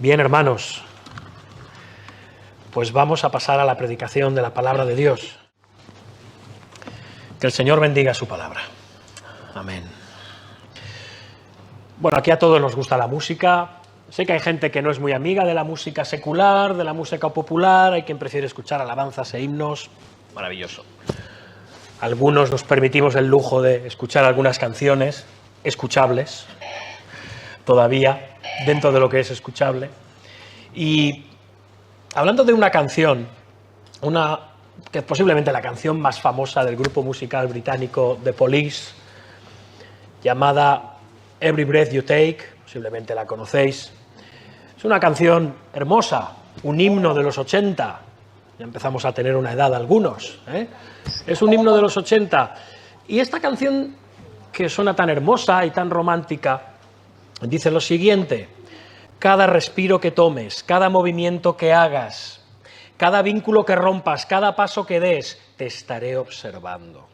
Bien, hermanos, pues vamos a pasar a la predicación de la palabra de Dios. Que el Señor bendiga su palabra. Amén. Bueno, aquí a todos nos gusta la música. Sé que hay gente que no es muy amiga de la música secular, de la música popular, hay quien prefiere escuchar alabanzas e himnos. Maravilloso. Algunos nos permitimos el lujo de escuchar algunas canciones escuchables, todavía, dentro de lo que es escuchable. Y hablando de una canción, que es posiblemente la canción más famosa del grupo musical británico The Police, llamada Every Breath You Take, posiblemente la conocéis. Es una canción hermosa, un himno de los 80, ya empezamos a tener una edad algunos, ¿eh? Es un himno de los 80, y esta canción que suena tan hermosa y tan romántica, dice lo siguiente: cada respiro que tomes, cada movimiento que hagas, cada vínculo que rompas, cada paso que des, te estaré observando.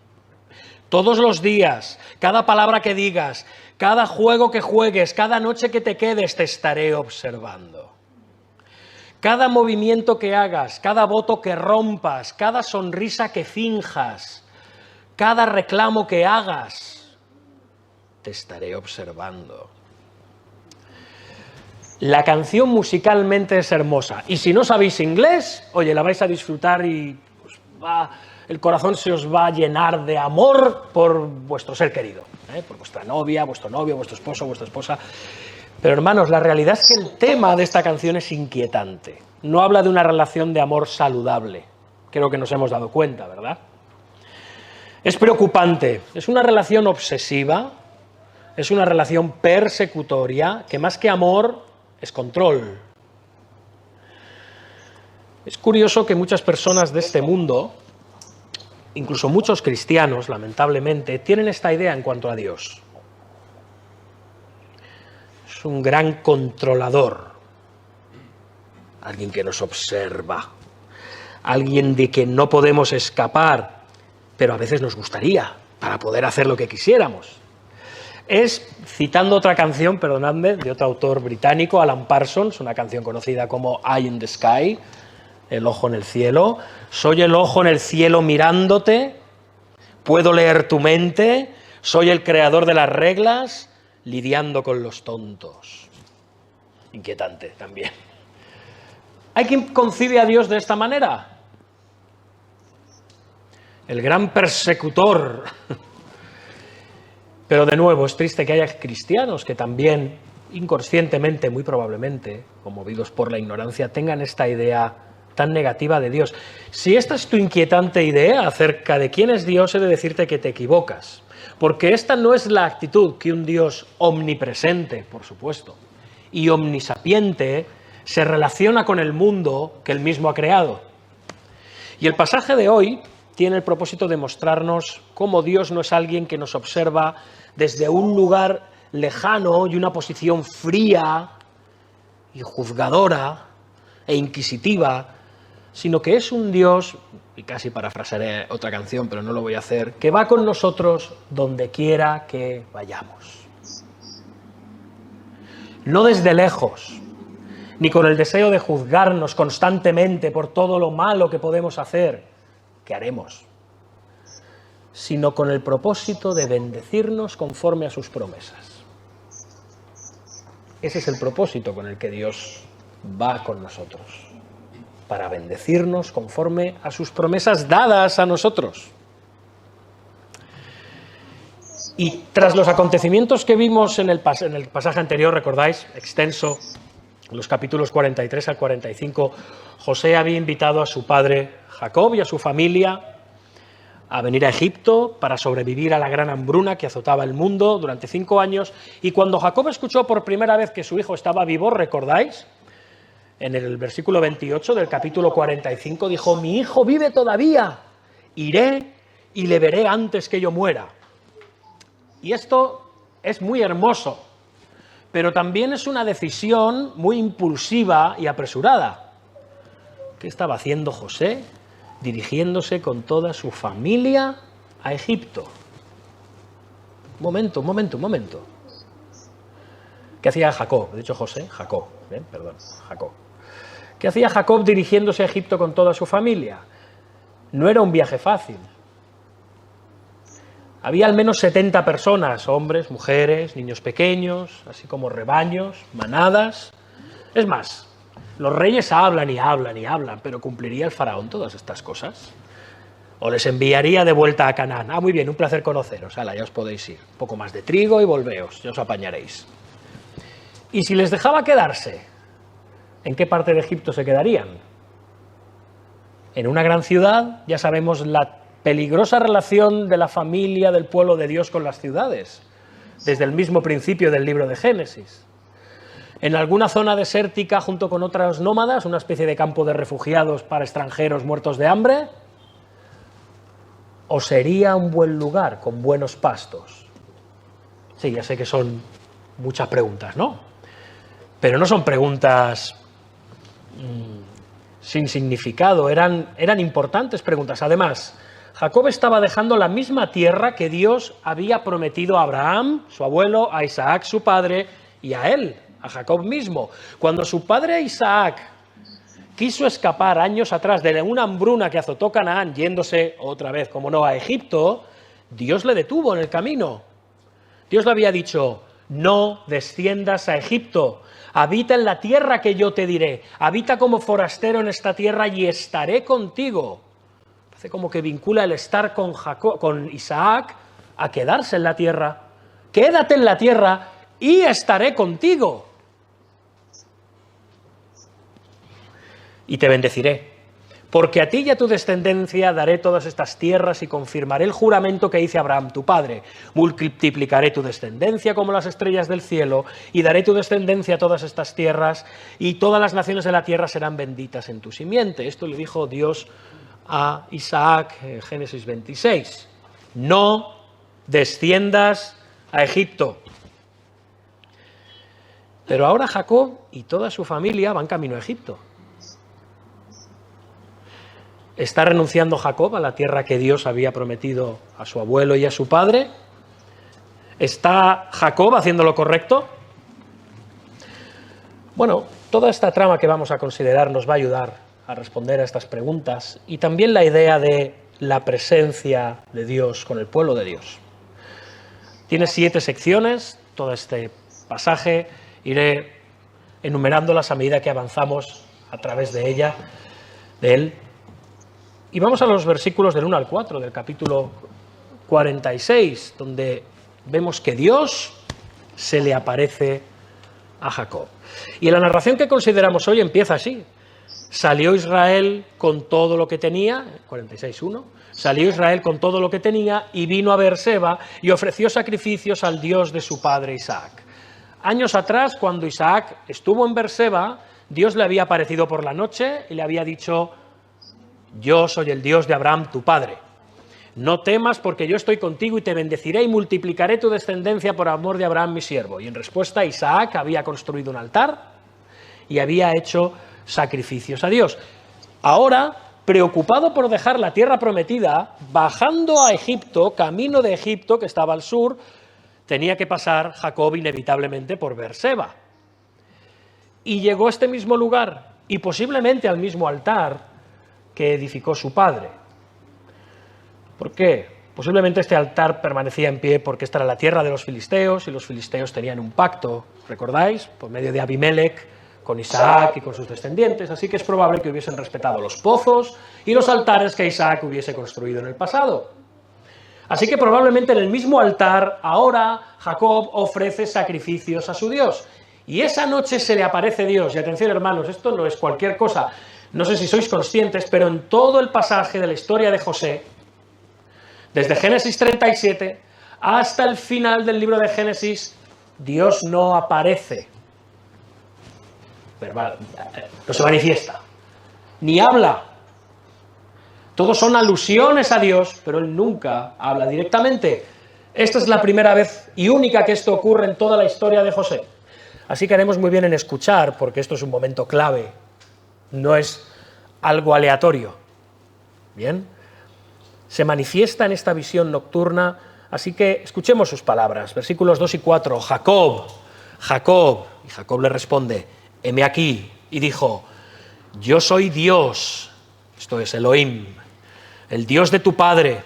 Todos los días, cada palabra que digas, cada juego que juegues, cada noche que te quedes, te estaré observando. Cada movimiento que hagas, cada voto que rompas, cada sonrisa que finjas, cada reclamo que hagas, te estaré observando. La canción musicalmente es hermosa, y si no sabéis inglés, oye, la vais a disfrutar y el corazón se os va a llenar de amor por vuestro ser querido, por vuestra novia, vuestro novio, vuestro esposo, vuestra esposa. Pero hermanos, la realidad es que el tema de esta canción es inquietante. No habla de una relación de amor saludable. Creo que nos hemos dado cuenta, ¿verdad? Es preocupante. Es una relación obsesiva, es una relación persecutoria, que más que amor es control. Es curioso que muchas personas de este mundo, incluso muchos cristianos, lamentablemente, tienen esta idea en cuanto a Dios. Es un gran controlador, alguien que nos observa, alguien de quien no podemos escapar, pero a veces nos gustaría para poder hacer lo que quisiéramos. Es, citando otra canción, perdonadme, de otro autor británico, Alan Parsons, una canción conocida como Eye in the Sky, el ojo en el cielo. Soy el ojo en el cielo mirándote, puedo leer tu mente, soy el creador de las reglas, lidiando con los tontos. Inquietante también. ¿Hay quien concibe a Dios de esta manera? El gran persecutor. Pero de nuevo, es triste que haya cristianos que también, inconscientemente, muy probablemente, conmovidos por la ignorancia, tengan esta idea tan negativa de Dios. Si esta es tu inquietante idea acerca de quién es Dios, he de decirte que te equivocas. Porque esta no es la actitud que un Dios omnipresente, por supuesto, y omnisapiente se relaciona con el mundo que él mismo ha creado. Y el pasaje de hoy tiene el propósito de mostrarnos cómo Dios no es alguien que nos observa desde un lugar lejano y una posición fría y juzgadora e inquisitiva, sino que es un Dios, y casi parafrasearé otra canción, pero no lo voy a hacer, que va con nosotros donde quiera que vayamos. No desde lejos, ni con el deseo de juzgarnos constantemente por todo lo malo que podemos hacer, que haremos, sino con el propósito de bendecirnos conforme a sus promesas. Ese es el propósito con el que Dios va con nosotros, para bendecirnos conforme a sus promesas dadas a nosotros. Y tras los acontecimientos que vimos en el pasaje anterior, recordáis, extenso, en los capítulos 43 al 45, José había invitado a su padre Jacob y a su familia a venir a Egipto para sobrevivir a la gran hambruna que azotaba el mundo durante 5 años. Y cuando Jacob escuchó por primera vez que su hijo estaba vivo, ¿recordáis? En el versículo 28 del capítulo 45 dijo: mi hijo vive todavía, iré y le veré antes que yo muera. Y esto es muy hermoso, pero también es una decisión muy impulsiva y apresurada. ¿Qué estaba haciendo José? Dirigiéndose con toda su familia a Egipto. Un momento. ¿Qué hacía Jacob? He dicho José, Jacob. Bien, perdón, Jacob. ¿Qué hacía Jacob dirigiéndose a Egipto con toda su familia? No era un viaje fácil. Había al menos 70 personas, hombres, mujeres, niños pequeños, así como rebaños, manadas. Es más, los reyes hablan y hablan y hablan, pero ¿cumpliría el faraón todas estas cosas? ¿O les enviaría de vuelta a Canaán? Ah, muy bien, un placer conoceros, ala, ya os podéis ir. Un poco más de trigo y volveos, ya os apañaréis. Y si les dejaba quedarse, ¿en qué parte de Egipto se quedarían? En una gran ciudad, ya sabemos la peligrosa relación de la familia del pueblo de Dios con las ciudades, desde el mismo principio del libro de Génesis. En alguna zona desértica junto con otras nómadas, una especie de campo de refugiados para extranjeros muertos de hambre, ¿o sería un buen lugar con buenos pastos? Sí, ya sé que son muchas preguntas, ¿no? Pero no son preguntas sin significado, eran importantes preguntas. Además, Jacob estaba dejando la misma tierra que Dios había prometido a Abraham, su abuelo, a Isaac, su padre, y a él, a Jacob mismo. Cuando su padre Isaac quiso escapar años atrás de una hambruna que azotó Canaán, yéndose otra vez, como no, a Egipto, Dios le detuvo en el camino. Dios le había dicho: no desciendas a Egipto, habita en la tierra que yo te diré, habita como forastero en esta tierra y estaré contigo. Hace como que vincula el estar con Isaac a quedarse en la tierra. Quédate en la tierra y estaré contigo. Y te bendeciré, porque a ti y a tu descendencia daré todas estas tierras y confirmaré el juramento que hice a Abraham, tu padre. Multiplicaré tu descendencia como las estrellas del cielo y daré tu descendencia a todas estas tierras y todas las naciones de la tierra serán benditas en tu simiente. Esto le dijo Dios a Isaac en Génesis 26. No desciendas a Egipto. Pero ahora Jacob y toda su familia van camino a Egipto. ¿Está renunciando Jacob a la tierra que Dios había prometido a su abuelo y a su padre? ¿Está Jacob haciendo lo correcto? Bueno, toda esta trama que vamos a considerar nos va a ayudar a responder a estas preguntas y también la idea de la presencia de Dios con el pueblo de Dios. Tiene 7 secciones, todo este pasaje, iré enumerándolas a medida que avanzamos a través de él. Y vamos a los versículos del 1 al 4 del capítulo 46, donde vemos que Dios se le aparece a Jacob. Y la narración que consideramos hoy empieza así. Salió Israel con todo lo que tenía, 46:1, salió Israel con todo lo que tenía y vino a Beerseba y ofreció sacrificios al Dios de su padre Isaac. Años atrás, cuando Isaac estuvo en Beerseba, Dios le había aparecido por la noche y le había dicho: yo soy el Dios de Abraham, tu padre. No temas porque yo estoy contigo y te bendeciré y multiplicaré tu descendencia por amor de Abraham, mi siervo. Y en respuesta, Isaac había construido un altar y había hecho sacrificios a Dios. Ahora, preocupado por dejar la tierra prometida, bajando a Egipto, camino de Egipto, que estaba al sur, tenía que pasar Jacob inevitablemente por Beerseba. Y llegó a este mismo lugar y posiblemente al mismo altar que edificó su padre. ¿Por qué? Posiblemente este altar permanecía en pie porque esta era la tierra de los filisteos y los filisteos tenían un pacto, ¿recordáis? Por medio de Abimelech con Isaac y con sus descendientes, así que es probable que hubiesen respetado los pozos y los altares que Isaac hubiese construido en el pasado. Así que probablemente en el mismo altar ahora Jacob ofrece sacrificios a su Dios. Y esa noche se le aparece Dios. Y atención, hermanos, esto no es cualquier cosa. No sé si sois conscientes, pero en todo el pasaje de la historia de José, desde Génesis 37 hasta el final del libro de Génesis, Dios no aparece. Verbal, no se manifiesta, ni habla. Todos son alusiones a Dios, pero Él nunca habla directamente. Esta es la primera vez y única que esto ocurre en toda la historia de José. Así que haremos muy bien en escuchar, porque esto es un momento clave. No es algo aleatorio. Bien, se manifiesta en esta visión nocturna, así que escuchemos sus palabras. Versículos 2 y 4. Jacob, Jacob. Y Jacob le responde: heme aquí, y dijo, yo soy Dios, esto es Elohim, el Dios de tu padre,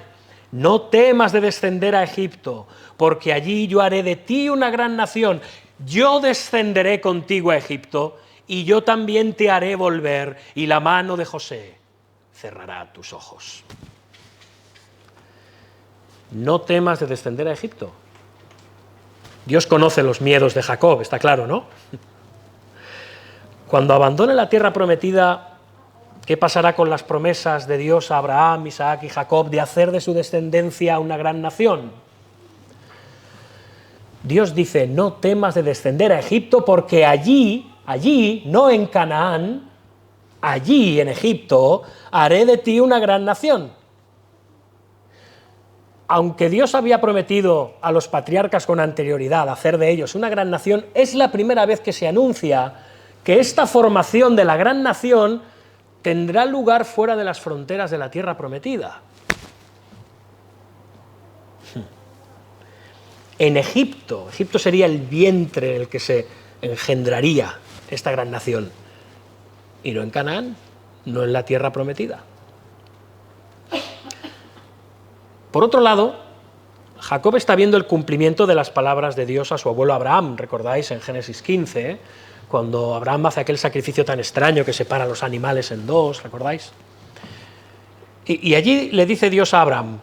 no temas de descender a Egipto, porque allí yo haré de ti una gran nación, yo descenderé contigo a Egipto, y yo también te haré volver, y la mano de José cerrará tus ojos. No temas de descender a Egipto. Dios conoce los miedos de Jacob, está claro, ¿no? Cuando abandone la tierra prometida, ¿qué pasará con las promesas de Dios a Abraham, Isaac y Jacob de hacer de su descendencia una gran nación? Dios dice, no temas de descender a Egipto porque allí, no en Canaán, allí en Egipto, haré de ti una gran nación. Aunque Dios había prometido a los patriarcas con anterioridad hacer de ellos una gran nación, es la primera vez que se anuncia que esta formación de la gran nación tendrá lugar fuera de las fronteras de la tierra prometida. En Egipto, Egipto sería el vientre en el que se engendraría esta gran nación, y no en Canaán, no en la tierra prometida. Por otro lado, Jacob está viendo el cumplimiento de las palabras de Dios a su abuelo Abraham, recordáis en Génesis 15, cuando Abraham hace aquel sacrificio tan extraño que separa a los animales en dos, ¿recordáis? Y allí le dice Dios a Abraham,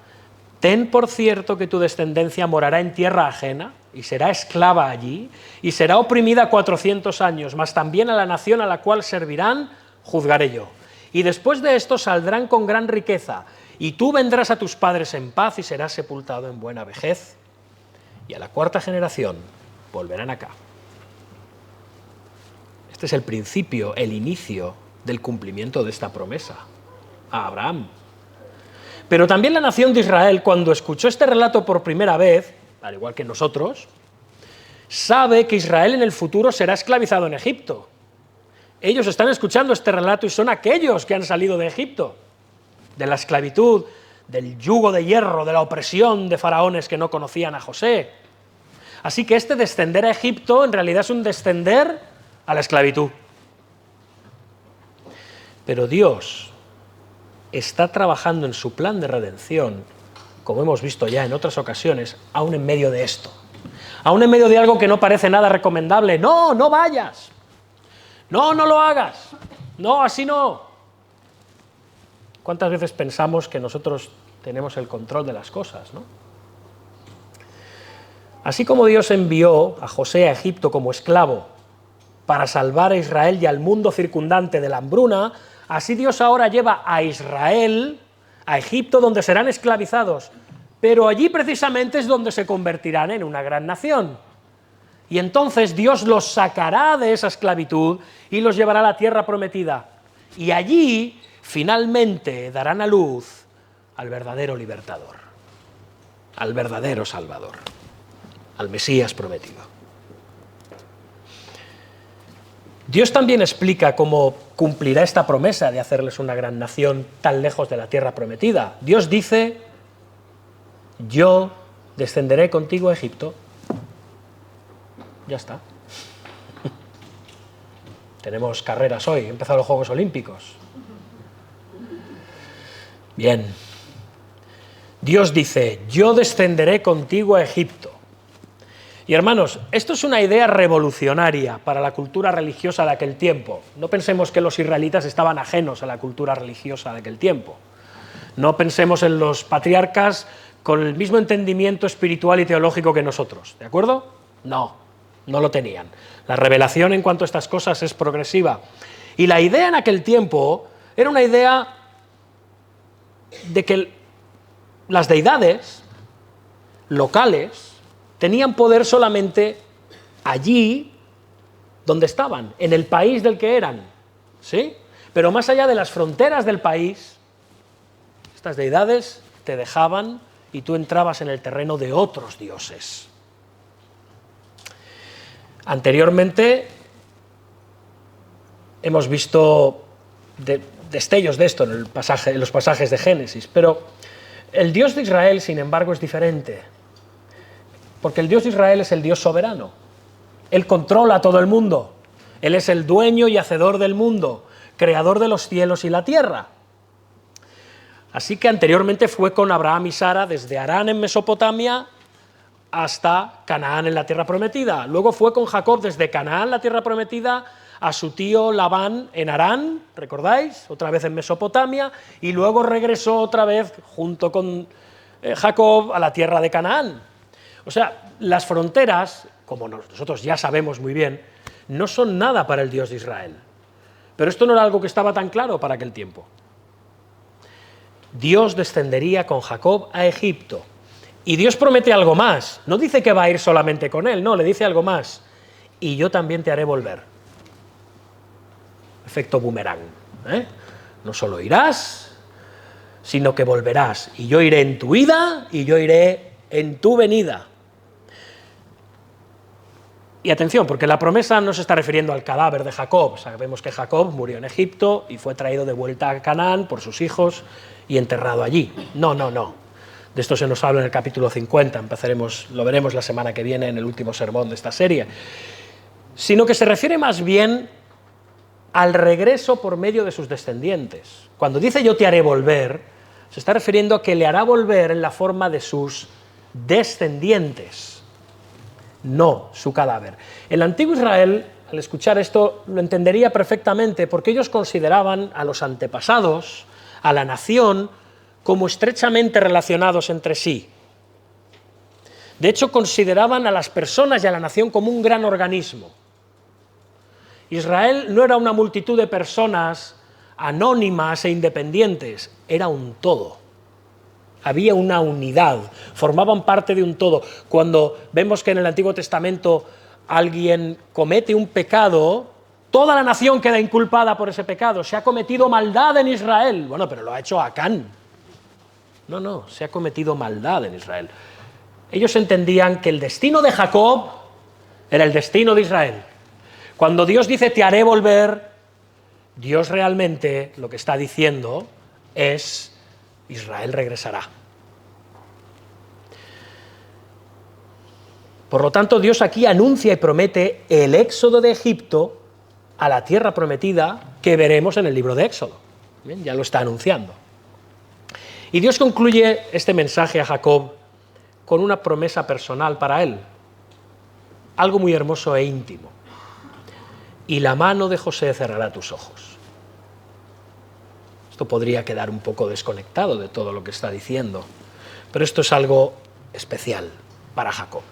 ten por cierto que tu descendencia morará en tierra ajena y será esclava allí y será oprimida 400 años, mas también a la nación a la cual servirán juzgaré yo. Y después de esto saldrán con gran riqueza y tú vendrás a tus padres en paz y serás sepultado en buena vejez y a la cuarta generación volverán acá. Este es el principio, el inicio del cumplimiento de esta promesa a Abraham. Pero también la nación de Israel, cuando escuchó este relato por primera vez, al igual que nosotros, sabe que Israel en el futuro será esclavizado en Egipto. Ellos están escuchando este relato y son aquellos que han salido de Egipto, de la esclavitud, del yugo de hierro, de la opresión de faraones que no conocían a José. Así que este descender a Egipto en realidad es un descender a la esclavitud. Pero Dios está trabajando en su plan de redención, como hemos visto ya en otras ocasiones, aún en medio de esto. Aún en medio de algo que no parece nada recomendable. No, no vayas. No, no lo hagas. No, así no. ¿Cuántas veces pensamos que nosotros tenemos el control de las cosas, ¿no? Así como Dios envió a José a Egipto como esclavo para salvar a Israel y al mundo circundante de la hambruna, así Dios ahora lleva a Israel a Egipto, donde serán esclavizados, pero allí precisamente es donde se convertirán en una gran nación. Y entonces Dios los sacará de esa esclavitud y los llevará a la tierra prometida. Y allí, finalmente, darán a luz al verdadero libertador, al verdadero Salvador, al Mesías prometido. Dios también explica cómo cumplirá esta promesa de hacerles una gran nación tan lejos de la tierra prometida. Dios dice, yo descenderé contigo a Egipto. Ya está. Tenemos carreras hoy, han empezado los Juegos Olímpicos. Bien. Dios dice, yo descenderé contigo a Egipto. Y hermanos, esto es una idea revolucionaria para la cultura religiosa de aquel tiempo. No pensemos que los israelitas estaban ajenos a la cultura religiosa de aquel tiempo. No pensemos en los patriarcas con el mismo entendimiento espiritual y teológico que nosotros, ¿de acuerdo? No, no lo tenían. La revelación en cuanto a estas cosas es progresiva. Y la idea en aquel tiempo era una idea de que las deidades locales tenían poder solamente allí donde estaban, en el país del que eran, ¿sí? Pero más allá de las fronteras del país, estas deidades te dejaban y tú entrabas en el terreno de otros dioses. Anteriormente hemos visto destellos de esto en los pasajes de Génesis, pero el Dios de Israel, sin embargo, es diferente. Porque el Dios de Israel es el Dios soberano. Él controla a todo el mundo. Él es el dueño y hacedor del mundo, creador de los cielos y la tierra. Así que anteriormente fue con Abraham y Sara desde Harán en Mesopotamia hasta Canaán en la tierra prometida. Luego fue con Jacob desde Canaán, la tierra prometida, a su tío Labán en Harán, ¿recordáis? Otra vez en Mesopotamia, y luego regresó otra vez junto con Jacob a la tierra de Canaán. O sea, las fronteras, como nosotros ya sabemos muy bien, no son nada para el Dios de Israel. Pero esto no era algo que estaba tan claro para aquel tiempo. Dios descendería con Jacob a Egipto. Y Dios promete algo más. No dice que va a ir solamente con él, no, le dice algo más. Y yo también te haré volver. Efecto boomerang. No solo irás, sino que volverás. Y yo iré en tu ida y yo iré en tu venida. Y atención, porque la promesa no se está refiriendo al cadáver de Jacob. Sabemos que Jacob murió en Egipto y fue traído de vuelta a Canaán por sus hijos y enterrado allí. No. De esto se nos habla en el capítulo 50, lo veremos la semana que viene en el último sermón de esta serie. Sino que se refiere más bien al regreso por medio de sus descendientes. Cuando dice yo te haré volver, se está refiriendo a que le hará volver en la forma de sus descendientes, no su cadáver. El antiguo Israel, al escuchar esto, lo entendería perfectamente, porque ellos consideraban a los antepasados, a la nación, como estrechamente relacionados entre sí. De hecho, consideraban a las personas y a la nación como un gran organismo. Israel no era una multitud de personas anónimas e independientes, era un todo. Había una unidad, formaban parte de un todo. Cuando vemos que en el Antiguo Testamento alguien comete un pecado, toda la nación queda inculpada por ese pecado. Se ha cometido maldad en Israel. Bueno, pero lo ha hecho Acán. No, se ha cometido maldad en Israel. Ellos entendían que el destino de Jacob era el destino de Israel. Cuando Dios dice te haré volver, Dios realmente lo que está diciendo es Israel regresará. Por lo tanto, Dios aquí anuncia y promete el éxodo de Egipto a la tierra prometida que veremos en el libro de Éxodo. Bien, ya lo está anunciando. Y Dios concluye este mensaje a Jacob con una promesa personal para él, algo muy hermoso e íntimo. Y la mano de José cerrará tus ojos. Esto podría quedar un poco desconectado de todo lo que está diciendo, pero esto es algo especial para Jacob.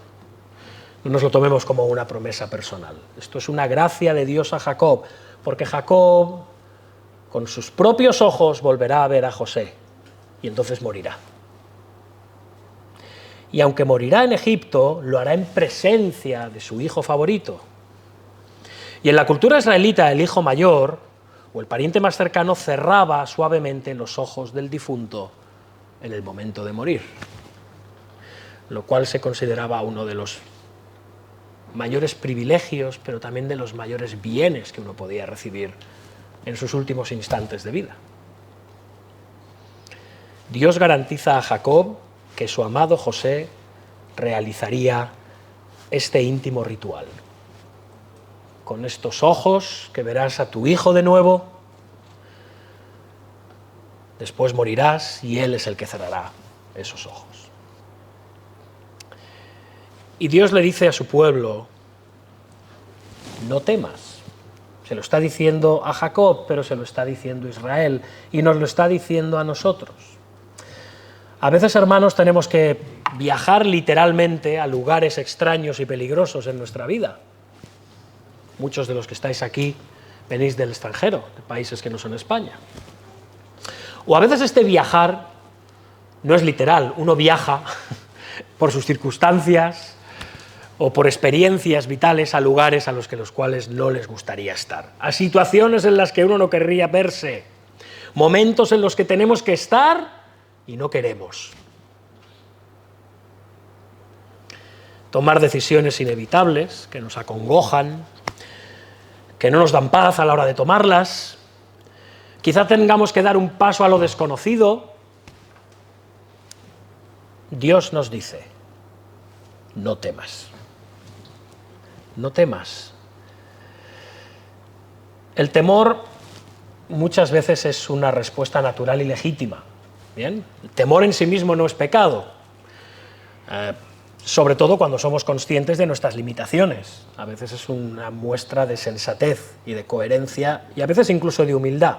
No nos lo tomemos como una promesa personal. Esto es una gracia de Dios a Jacob, porque Jacob, con sus propios ojos, volverá a ver a José, y entonces morirá. Y aunque morirá en Egipto, lo hará en presencia de su hijo favorito. Y en la cultura israelita, el hijo mayor, o el pariente más cercano, cerraba suavemente los ojos del difunto en el momento de morir, lo cual se consideraba uno de los mayores privilegios, pero también de los mayores bienes que uno podía recibir en sus últimos instantes de vida. Dios garantiza a Jacob que su amado José realizaría este íntimo ritual. Con estos ojos que verás a tu hijo de nuevo, después morirás y él es el que cerrará esos ojos. Y Dios le dice a su pueblo, no temas. Se lo está diciendo a Jacob, pero se lo está diciendo a Israel y nos lo está diciendo a nosotros. A veces, hermanos, tenemos que viajar literalmente a lugares extraños y peligrosos en nuestra vida. Muchos de los que estáis aquí venís del extranjero, de países que no son España. O a veces este viajar no es literal, uno viaja por sus circunstancias o por experiencias vitales a lugares a los cuales no les gustaría estar, a situaciones en las que uno no querría verse, momentos en los que tenemos que estar y no queremos. Tomar decisiones inevitables que nos acongojan, que no nos dan paz a la hora de tomarlas. Quizá tengamos que dar un paso a lo desconocido. Dios nos dice, no temas. No temas. El temor muchas veces es una respuesta natural y legítima. ¿Bien? El temor en sí mismo no es pecado, sobre todo cuando somos conscientes de nuestras limitaciones. A veces es una muestra de sensatez y de coherencia, y a veces incluso de humildad.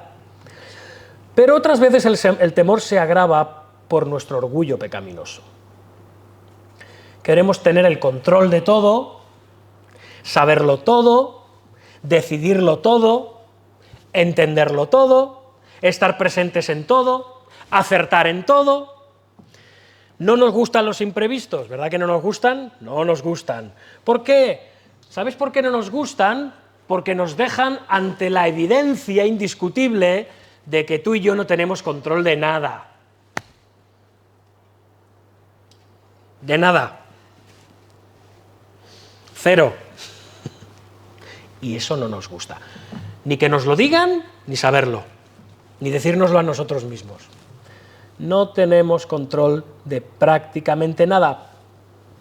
Pero otras veces el temor se agrava por nuestro orgullo pecaminoso. Queremos tener el control de todo, saberlo todo, decidirlo todo, entenderlo todo, estar presentes en todo, acertar en todo. No nos gustan los imprevistos, ¿verdad que no nos gustan? No nos gustan. ¿Por qué? ¿Sabéis por qué no nos gustan? Porque nos dejan ante la evidencia indiscutible de que tú y yo no tenemos control de nada. De nada. Cero. Y eso no nos gusta. Ni que nos lo digan, ni saberlo. Ni decírnoslo a nosotros mismos. No tenemos control de prácticamente nada.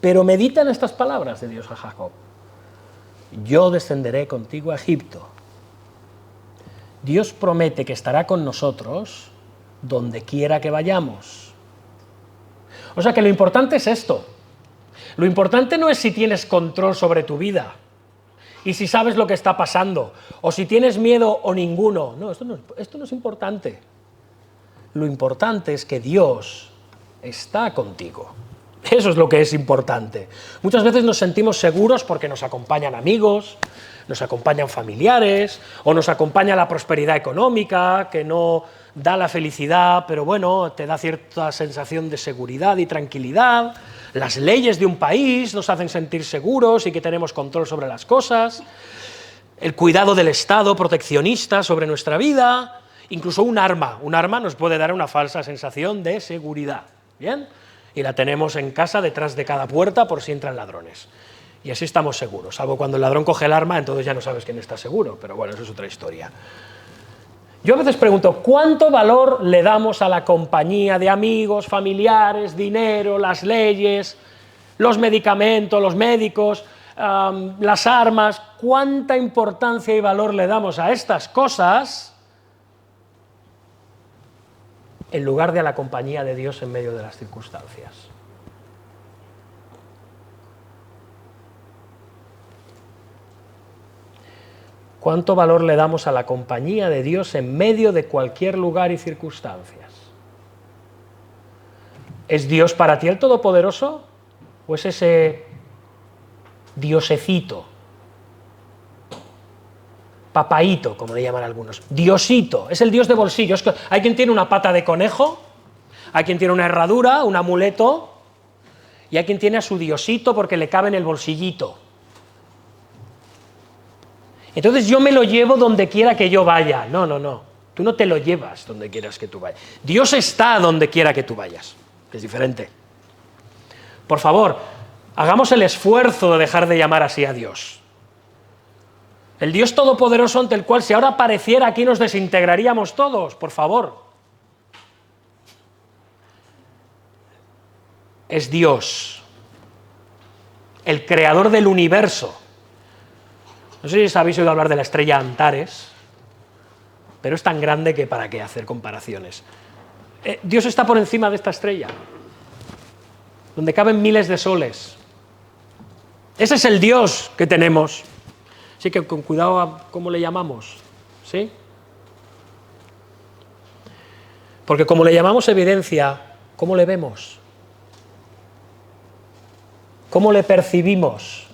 Pero meditan estas palabras de Dios a Jacob. Yo descenderé contigo a Egipto. Dios promete que estará con nosotros donde quiera que vayamos. O sea que lo importante es esto. Lo importante no es si tienes control sobre tu vida y si sabes lo que está pasando, o si tienes miedo o ninguno. No, esto no es importante. Lo importante es que Dios está contigo. Eso es lo que es importante. Muchas veces nos sentimos seguros porque nos acompañan amigos, nos acompañan familiares, o nos acompaña la prosperidad económica, que no da la felicidad, pero bueno, te da cierta sensación de seguridad y tranquilidad. Las leyes de un país nos hacen sentir seguros y que tenemos control sobre las cosas. El cuidado del Estado proteccionista sobre nuestra vida. Incluso un arma nos puede dar una falsa sensación de seguridad, ¿bien? Y la tenemos en casa detrás de cada puerta por si entran ladrones. Y así estamos seguros, salvo cuando el ladrón coge el arma, entonces ya no sabes quién está seguro, pero bueno, eso es otra historia. Yo a veces pregunto, ¿cuánto valor le damos a la compañía de amigos, familiares, dinero, las leyes, los medicamentos, los médicos, las armas? ¿Cuánta importancia y valor le damos a estas cosas en lugar de a la compañía de Dios en medio de las circunstancias? ¿Cuánto valor le damos a la compañía de Dios en medio de cualquier lugar y circunstancias? ¿Es Dios para ti el Todopoderoso? ¿O es ese diosecito? Papaíto, como le llaman algunos. Diosito, es el Dios de bolsillo. Hay quien tiene una pata de conejo, hay quien tiene una herradura, un amuleto, y hay quien tiene a su diosito porque le cabe en el bolsillito. Entonces yo me lo llevo donde quiera que yo vaya. No, no, no. Tú no te lo llevas donde quieras que tú vayas. Dios está donde quiera que tú vayas, que es diferente. Por favor, hagamos el esfuerzo de dejar de llamar así a Dios. El Dios todopoderoso ante el cual si ahora apareciera aquí nos desintegraríamos todos, por favor. Es Dios, el creador del universo. No sé si habéis oído hablar de la estrella Antares, pero es tan grande que para qué hacer comparaciones. Dios está por encima de esta estrella, donde caben miles de soles. Ese es el Dios que tenemos. Así que con cuidado a cómo le llamamos, ¿sí? Porque como le llamamos evidencia, ¿cómo le vemos? ¿Cómo le percibimos?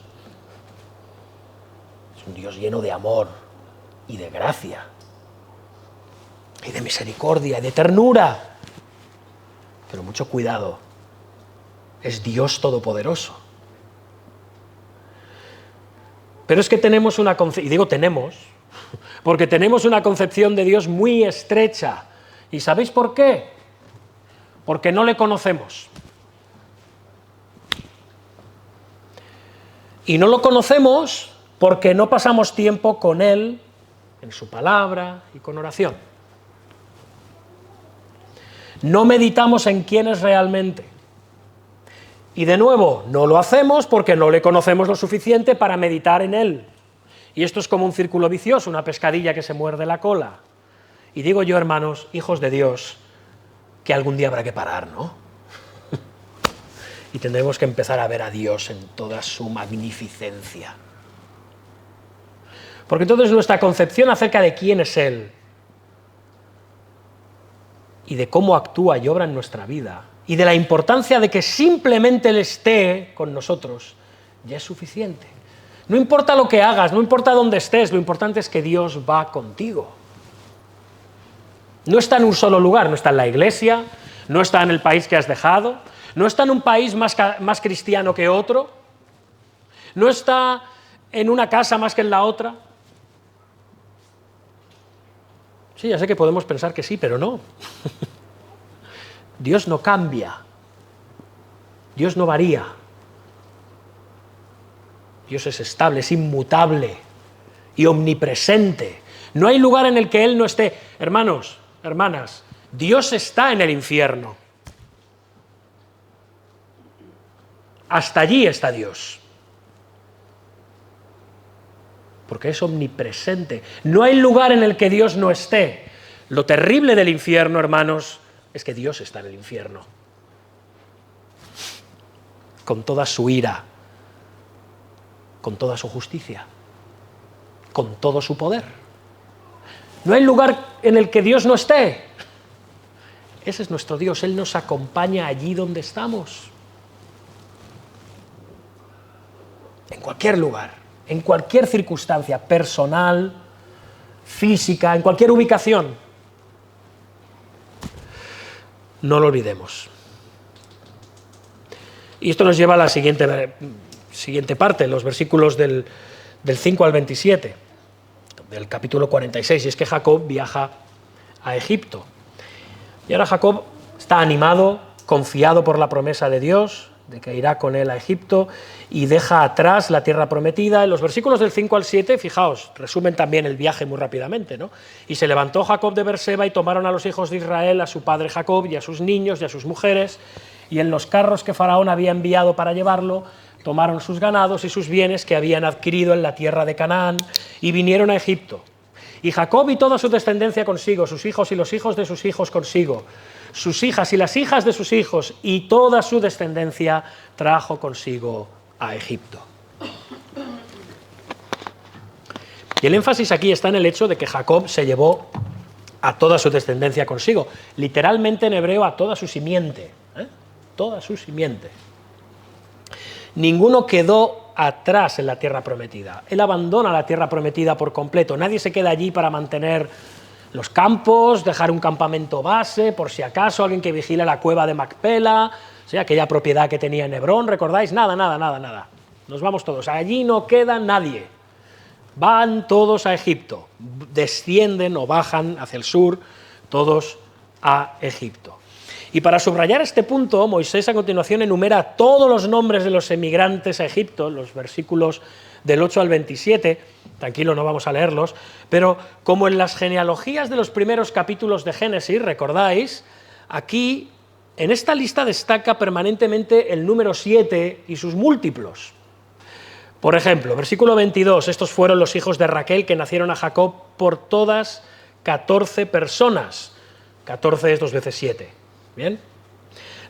Es un Dios lleno de amor y de gracia, y de misericordia, y de ternura. Pero mucho cuidado, es Dios todopoderoso. Pero es que tenemos una concepción, y digo tenemos, porque tenemos una concepción de Dios muy estrecha. ¿Y sabéis por qué? Porque no le conocemos. Y no lo conocemos porque no pasamos tiempo con Él, en su palabra y con oración. No meditamos en quién es realmente. Y de nuevo, no lo hacemos porque no le conocemos lo suficiente para meditar en Él. Y esto es como un círculo vicioso, una pescadilla que se muerde la cola. Y digo yo, hermanos, hijos de Dios, que algún día habrá que parar, ¿no? Y tendremos que empezar a ver a Dios en toda su magnificencia. Porque entonces nuestra concepción acerca de quién es Él y de cómo actúa y obra en nuestra vida y de la importancia de que simplemente Él esté con nosotros ya es suficiente. No importa lo que hagas, no importa dónde estés, lo importante es que Dios va contigo. No está en un solo lugar, no está en la iglesia, no está en el país que has dejado, no está en un país más cristiano que otro, no está en una casa más que en la otra. Sí, ya sé que podemos pensar que sí, pero no. Dios no cambia, Dios no varía, Dios es estable, es inmutable y omnipresente. No hay lugar en el que Él no esté. Hermanos, hermanas, Dios está en el infierno. Hasta allí está Dios. Porque es omnipresente. No hay lugar en el que Dios no esté. Lo terrible del infierno, hermanos, es que Dios está en el infierno. Con toda su ira, con toda su justicia, con todo su poder. No hay lugar en el que Dios no esté. Ese es nuestro Dios, Él nos acompaña allí donde estamos. En cualquier lugar. En cualquier circunstancia, personal, física, en cualquier ubicación. No lo olvidemos. Y esto nos lleva a la siguiente parte, los versículos del 5 al 27, del capítulo 46, y es que Jacob viaja a Egipto. Y ahora Jacob está animado, confiado por la promesa de Dios, de que irá con él a Egipto, y deja atrás la tierra prometida. En los versículos del 5 al 7, fijaos, resumen también el viaje muy rápidamente, ¿no? Y se levantó Jacob de Beerseba y tomaron a los hijos de Israel, a su padre Jacob y a sus niños y a sus mujeres, y en los carros que Faraón había enviado para llevarlo, tomaron sus ganados y sus bienes que habían adquirido en la tierra de Canaán, y vinieron a Egipto. Y Jacob y toda su descendencia consigo, sus hijos y los hijos de sus hijos consigo, sus hijas y las hijas de sus hijos, y toda su descendencia trajo consigo a Egipto. Y el énfasis aquí está en el hecho de que Jacob se llevó a toda su descendencia consigo, literalmente en hebreo a toda su simiente, toda su simiente. Ninguno quedó atrás en la tierra prometida. Él abandona la tierra prometida por completo. Nadie se queda allí para mantener los campos, dejar un campamento base, por si acaso, alguien que vigile la cueva de Macpela, o sea, aquella propiedad que tenía en Hebrón, ¿recordáis? Nada. Nos vamos todos. Allí no queda nadie. Van todos a Egipto. Descienden o bajan hacia el sur, todos a Egipto. Y para subrayar este punto, Moisés a continuación enumera todos los nombres de los emigrantes a Egipto, los versículos del 8 al 27, tranquilo, no vamos a leerlos, pero como en las genealogías de los primeros capítulos de Génesis, recordáis, aquí en esta lista destaca permanentemente el número 7 y sus múltiplos. Por ejemplo, versículo 22, estos fueron los hijos de Raquel que nacieron a Jacob por todas 14 personas. 14 es 2 veces 7. ¿Bien?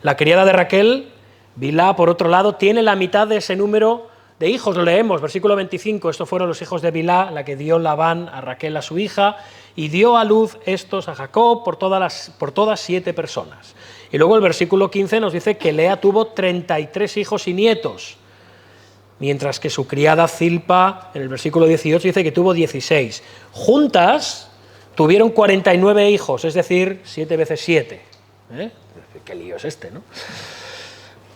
La criada de Raquel, Bilhá, por otro lado, tiene la mitad de ese número de hijos. Lo leemos, versículo 25, estos fueron los hijos de Bilhá, la que dio Labán a Raquel a su hija, y dio a luz estos a Jacob por todas 7 personas. Y luego el versículo 15 nos dice que Lea tuvo 33 hijos y nietos, mientras que su criada Zilpa, en el versículo 18, dice que tuvo 16. Juntas tuvieron 49 hijos, es decir, 7 veces 7. Qué lío es este, ¿no?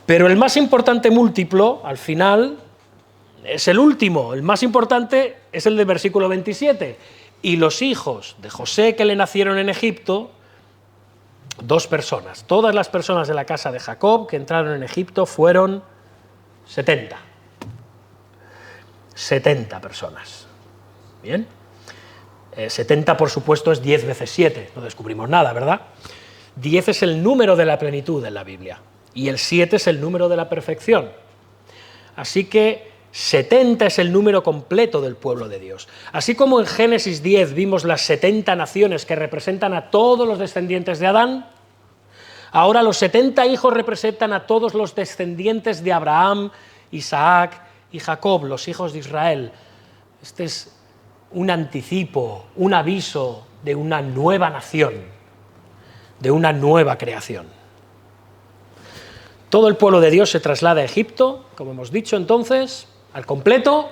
Pero el más importante múltiplo, al final, es el último. El más importante es el del versículo 27. Y los hijos de José que le nacieron en Egipto, 2 personas. Todas las personas de la casa de Jacob que entraron en Egipto fueron 70. 70 personas. ¿Bien? 70, por supuesto, es 10 veces 7. No descubrimos nada, ¿verdad? 10 es el número de la plenitud en la Biblia y el 7 es el número de la perfección. Así que 70 es el número completo del pueblo de Dios. Así como en Génesis 10 vimos las 70 naciones que representan a todos los descendientes de Adán, ahora los 70 hijos representan a todos los descendientes de Abraham, Isaac y Jacob, los hijos de Israel. Este es un anticipo, un aviso de una nueva nación, de una nueva creación. Todo el pueblo de Dios se traslada a Egipto, como hemos dicho entonces, al completo,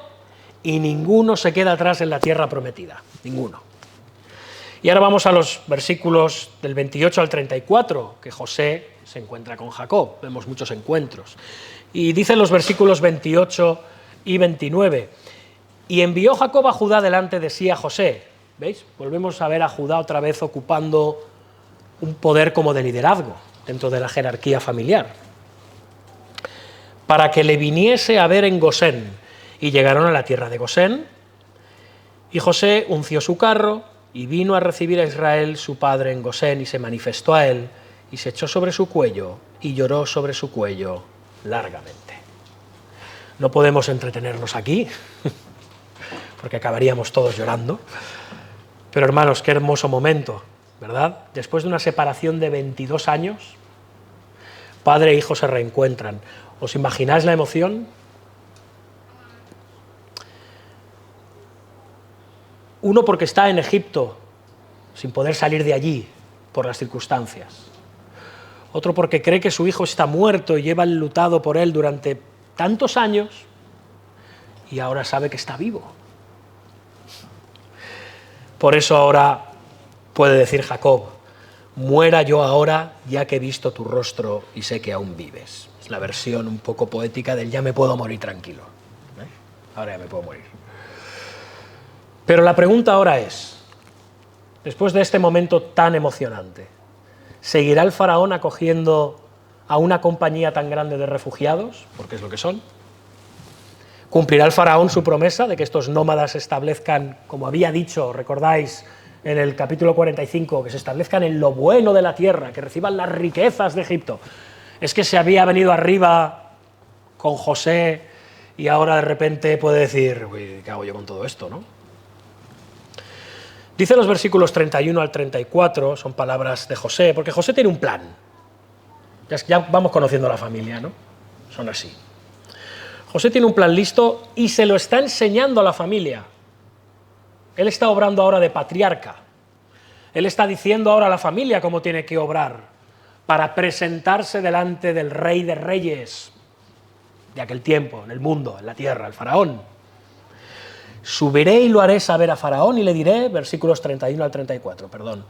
y ninguno se queda atrás en la tierra prometida, ninguno. Y ahora vamos a los versículos del 28 al 34, que José se encuentra con Jacob, vemos muchos encuentros. Y dicen los versículos 28 y 29, y envió Jacob a Judá delante de sí a José. ¿Veis? Volvemos a ver a Judá otra vez ocupando un poder como de liderazgo dentro de la jerarquía familiar, para que le viniese a ver en Gosén. Y llegaron a la tierra de Gosén, y José unció su carro, y vino a recibir a Israel su padre en Gosén, y se manifestó a él, y se echó sobre su cuello, y lloró sobre su cuello largamente. No podemos entretenernos aquí, porque acabaríamos todos llorando, pero hermanos, qué hermoso momento, ¿verdad? Después de una separación de 22 años, padre e hijo se reencuentran. ¿Os imagináis la emoción? Uno porque está en Egipto, sin poder salir de allí por las circunstancias. Otro porque cree que su hijo está muerto y lleva enlutado por él durante tantos años y ahora sabe que está vivo. Por eso ahora puede decir Jacob: muera yo ahora, ya que he visto tu rostro y sé que aún vives. Es la versión un poco poética del ya me puedo morir tranquilo. Ahora ya me puedo morir. Pero la pregunta ahora es, después de este momento tan emocionante, ¿seguirá el faraón acogiendo a una compañía tan grande de refugiados? Porque es lo que son. ¿Cumplirá el faraón su promesa de que estos nómadas se establezcan, como había dicho, recordáis, en el capítulo 45, que se establezcan en lo bueno de la tierra, que reciban las riquezas de Egipto? Es que se había venido arriba con José y ahora de repente puede decir, uy, ¿qué hago yo con todo esto, no? Dice los versículos 31 al 34, son palabras de José, porque José tiene un plan. Ya vamos conociendo a la familia, ¿no? Son así. José tiene un plan listo y se lo está enseñando a la familia. Él está obrando ahora de patriarca. Él está diciendo ahora a la familia cómo tiene que obrar para presentarse delante del rey de reyes de aquel tiempo, en el mundo, en la tierra, el faraón. Subiré y lo haré saber a Faraón y le diré, versículos 31 al 34, perdón,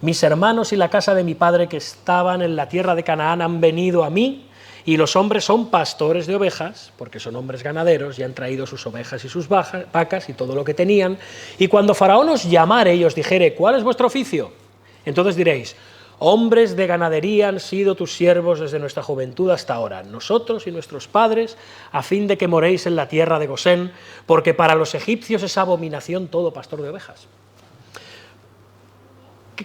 mis hermanos y la casa de mi padre que estaban en la tierra de Canaán han venido a mí, y los hombres son pastores de ovejas, porque son hombres ganaderos, y han traído sus ovejas y sus vacas y todo lo que tenían, y cuando Faraón os llamare y os dijere, ¿cuál es vuestro oficio? Entonces diréis, hombres de ganadería han sido tus siervos desde nuestra juventud hasta ahora, nosotros y nuestros padres, a fin de que moréis en la tierra de Gosén, porque para los egipcios es abominación todo pastor de ovejas.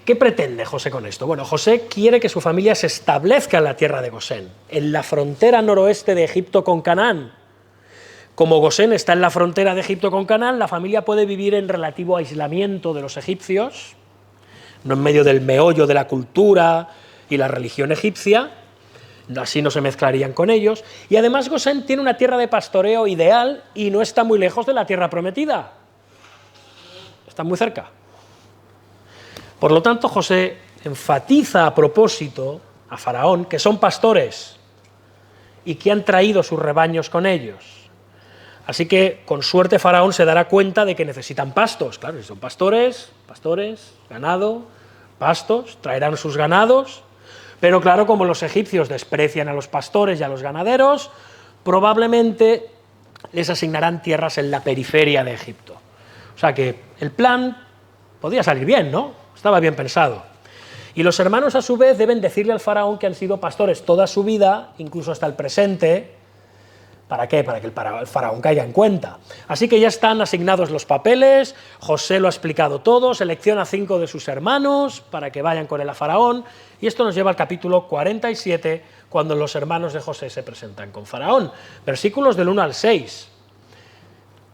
¿Qué pretende José con esto? Bueno, José quiere que su familia se establezca en la tierra de Gosén, en la frontera noroeste de Egipto con Canaán. Como Gosén está en la frontera de Egipto con Canaán, la familia puede vivir en relativo aislamiento de los egipcios, no en medio del meollo de la cultura y la religión egipcia, así no se mezclarían con ellos, y además Gosén tiene una tierra de pastoreo ideal y no está muy lejos de la tierra prometida, está muy cerca. Por lo tanto, José enfatiza a propósito a Faraón que son pastores y que han traído sus rebaños con ellos. Así que, con suerte, Faraón se dará cuenta de que necesitan pastos. Claro, si son pastores, ganado, pastos, traerán sus ganados. Pero claro, como los egipcios desprecian a los pastores y a los ganaderos, probablemente les asignarán tierras en la periferia de Egipto. O sea que el plan podía salir bien, ¿no? Estaba bien pensado. Y los hermanos, a su vez, deben decirle al faraón que han sido pastores toda su vida, incluso hasta el presente. ¿Para qué? Para que el faraón caiga en cuenta. Así que ya están asignados los papeles, José lo ha explicado todo, selecciona 5 de sus hermanos para que vayan con él a faraón, y esto nos lleva al capítulo 47, cuando los hermanos de José se presentan con faraón. Versículos del 1 al 6.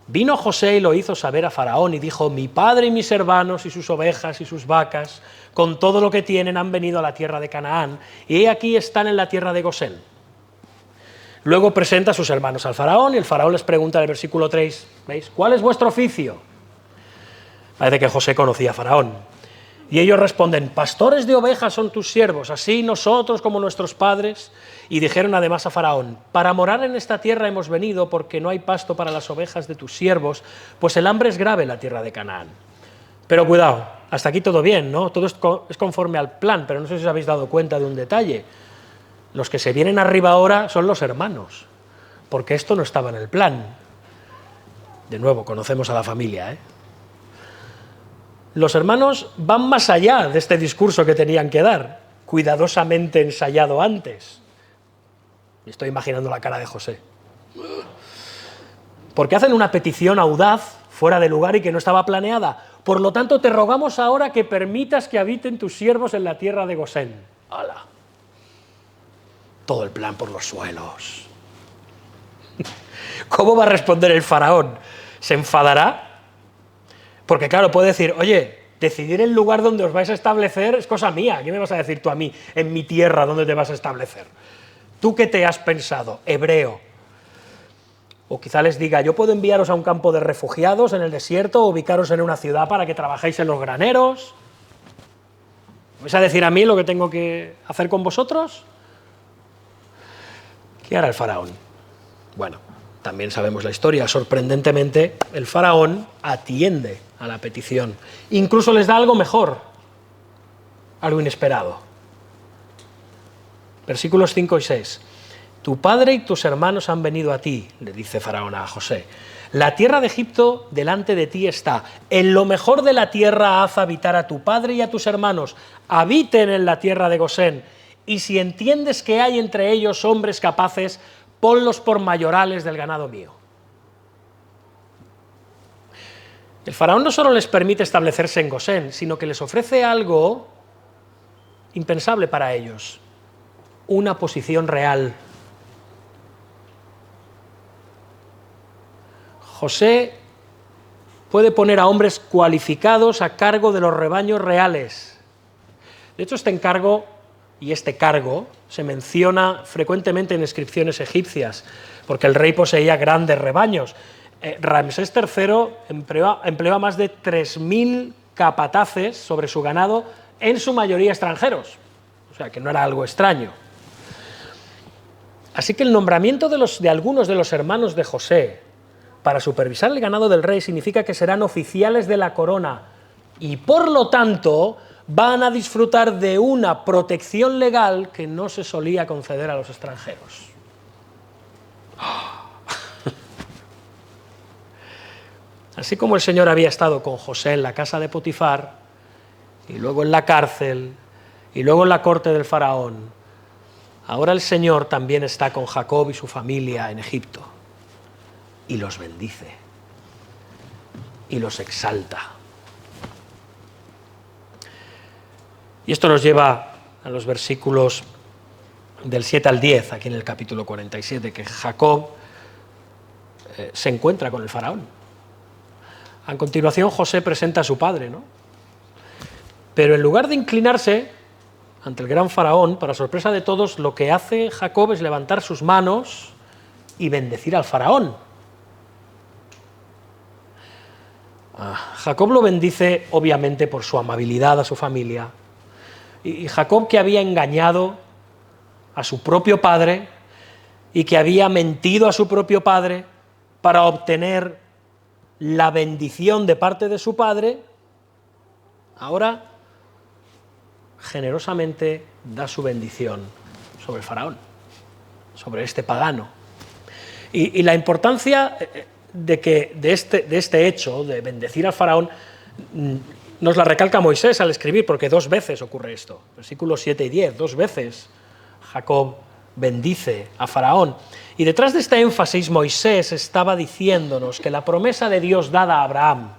Vino José y lo hizo saber a Faraón y dijo: mi padre y mis hermanos y sus ovejas y sus vacas, con todo lo que tienen, han venido a la tierra de Canaán, y aquí están en la tierra de Gosén. Luego presenta a sus hermanos al Faraón, y el Faraón les pregunta en el versículo 3, ¿veis? ¿Cuál es vuestro oficio? Parece que José conocía a Faraón. Y ellos responden: pastores de ovejas son tus siervos, así nosotros como nuestros padres. Y dijeron además a Faraón: para morar en esta tierra hemos venido, porque no hay pasto para las ovejas de tus siervos, pues el hambre es grave en la tierra de Canaán. Pero cuidado, hasta aquí todo bien, ¿no? Todo es conforme al plan, pero no sé si os habéis dado cuenta de un detalle. Los que se vienen arriba ahora son los hermanos, porque esto no estaba en el plan. De nuevo, conocemos a la familia, ¿eh? Los hermanos van más allá de este discurso que tenían que dar, cuidadosamente ensayado antes. Me estoy imaginando la cara de José. Porque hacen una petición audaz, fuera de lugar y que no estaba planeada. Por lo tanto, te rogamos ahora que permitas que habiten tus siervos en la tierra de Gosén. ¡Hala! Todo el plan por los suelos. ¿Cómo va a responder el faraón? ¿Se enfadará? Porque claro, puede decir: oye, decidir el lugar donde os vais a establecer es cosa mía. ¿Qué me vas a decir tú a mí, en mi tierra, dónde te vas a establecer? ¿Tú qué te has pensado, hebreo? O quizá les diga: yo puedo enviaros a un campo de refugiados en el desierto, o ubicaros en una ciudad para que trabajéis en los graneros. ¿Me vais a decir a mí lo que tengo que hacer con vosotros? ¿Qué hará el faraón? Bueno, también sabemos la historia. Sorprendentemente, el faraón atiende a la petición. Incluso les da algo mejor, algo inesperado. Versículos 5 y 6. Tu padre y tus hermanos han venido a ti, le dice Faraón a José. La tierra de Egipto delante de ti está. En lo mejor de la tierra haz habitar a tu padre y a tus hermanos. Habiten en la tierra de Gosén. Y si entiendes que hay entre ellos hombres capaces, ponlos por mayorales del ganado mío. El faraón no solo les permite establecerse en Gosén, sino que les ofrece algo impensable para ellos: una posición real. José puede poner a hombres cualificados a cargo de los rebaños reales. De hecho, este encargo y este cargo se menciona frecuentemente en inscripciones egipcias, porque el rey poseía grandes rebaños. Ramsés III empleó a más de 3.000 capataces sobre su ganado, en su mayoría extranjeros, o sea que no era algo extraño. Así que el nombramiento de algunos de los hermanos de José para supervisar el ganado del rey significa que serán oficiales de la corona y, por lo tanto, van a disfrutar de una protección legal que no se solía conceder a los extranjeros. Así como el Señor había estado con José en la casa de Potifar, y luego en la cárcel, y luego en la corte del faraón, ahora el Señor también está con Jacob y su familia en Egipto, y los bendice, y los exalta. Y esto nos lleva a los versículos del 7 al 10, aquí en el capítulo 47, que Jacob se encuentra con el faraón. A continuación, José presenta a su padre, ¿no? Pero en lugar de inclinarse ante el gran faraón, para sorpresa de todos, lo que hace Jacob es levantar sus manos y bendecir al faraón. Jacob lo bendice, obviamente, por su amabilidad a su familia. Y Jacob, que había engañado a su propio padre y que había mentido a su propio padre para obtener la bendición de parte de su padre, ahora generosamente da su bendición sobre el faraón, sobre este pagano. Y la importancia de este hecho, de bendecir al faraón, nos la recalca Moisés al escribir, porque 2 veces ocurre esto. Versículos 7 y 10, 2 veces Jacob bendice a Faraón. Y detrás de este énfasis, Moisés estaba diciéndonos que la promesa de Dios dada a Abraham,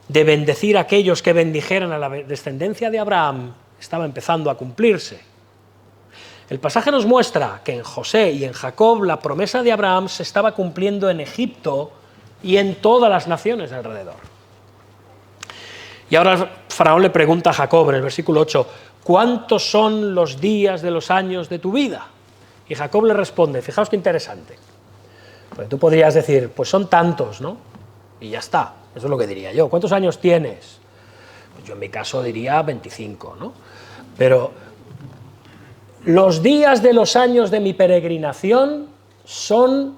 de bendecir a aquellos que bendijeran a la descendencia de Abraham, estaba empezando a cumplirse. El pasaje nos muestra que en José y en Jacob la promesa de Abraham se estaba cumpliendo en Egipto y en todas las naciones de alrededor. Y ahora el faraón le pregunta a Jacob en el versículo 8, ¿cuántos son los días de los años de tu vida? Y Jacob le responde, fijaos qué interesante, porque tú podrías decir, pues son tantos, ¿no? Y ya está, eso es lo que diría yo. ¿Cuántos años tienes? Pues yo en mi caso diría 25, ¿no? Pero los días de los años de mi peregrinación son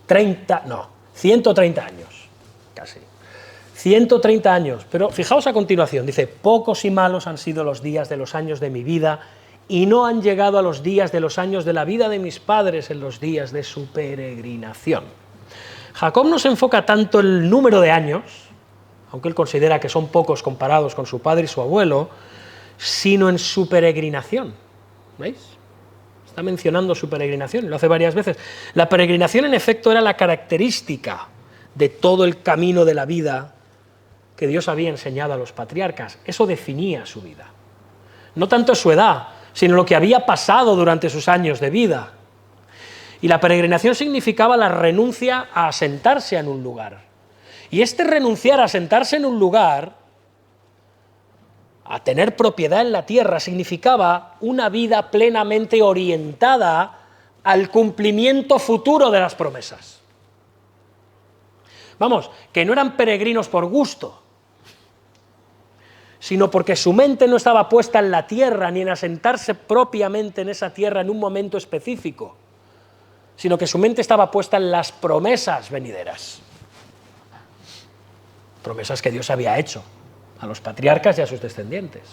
130 años, casi. 130 años, pero fijaos a continuación, dice, pocos y malos han sido los días de los años de mi vida y no han llegado a los días de los años de la vida de mis padres en los días de su peregrinación. Jacob no se enfoca tanto en el número de años, aunque él considera que son pocos comparados con su padre y su abuelo, sino en su peregrinación. ¿Veis? Está mencionando su peregrinación, lo hace varias veces. La peregrinación, en efecto, era la característica de todo el camino de la vida que Dios había enseñado a los patriarcas. Eso definía su vida. No tanto su edad, sino lo que había pasado durante sus años de vida. Y la peregrinación significaba la renuncia a asentarse en un lugar. Y este renunciar a asentarse en un lugar, a tener propiedad en la tierra, significaba una vida plenamente orientada al cumplimiento futuro de las promesas. Vamos, que no eran peregrinos por gusto, sino porque su mente no estaba puesta en la tierra, ni en asentarse propiamente en esa tierra en un momento específico, sino que su mente estaba puesta en las promesas venideras. Promesas que Dios había hecho a los patriarcas y a sus descendientes.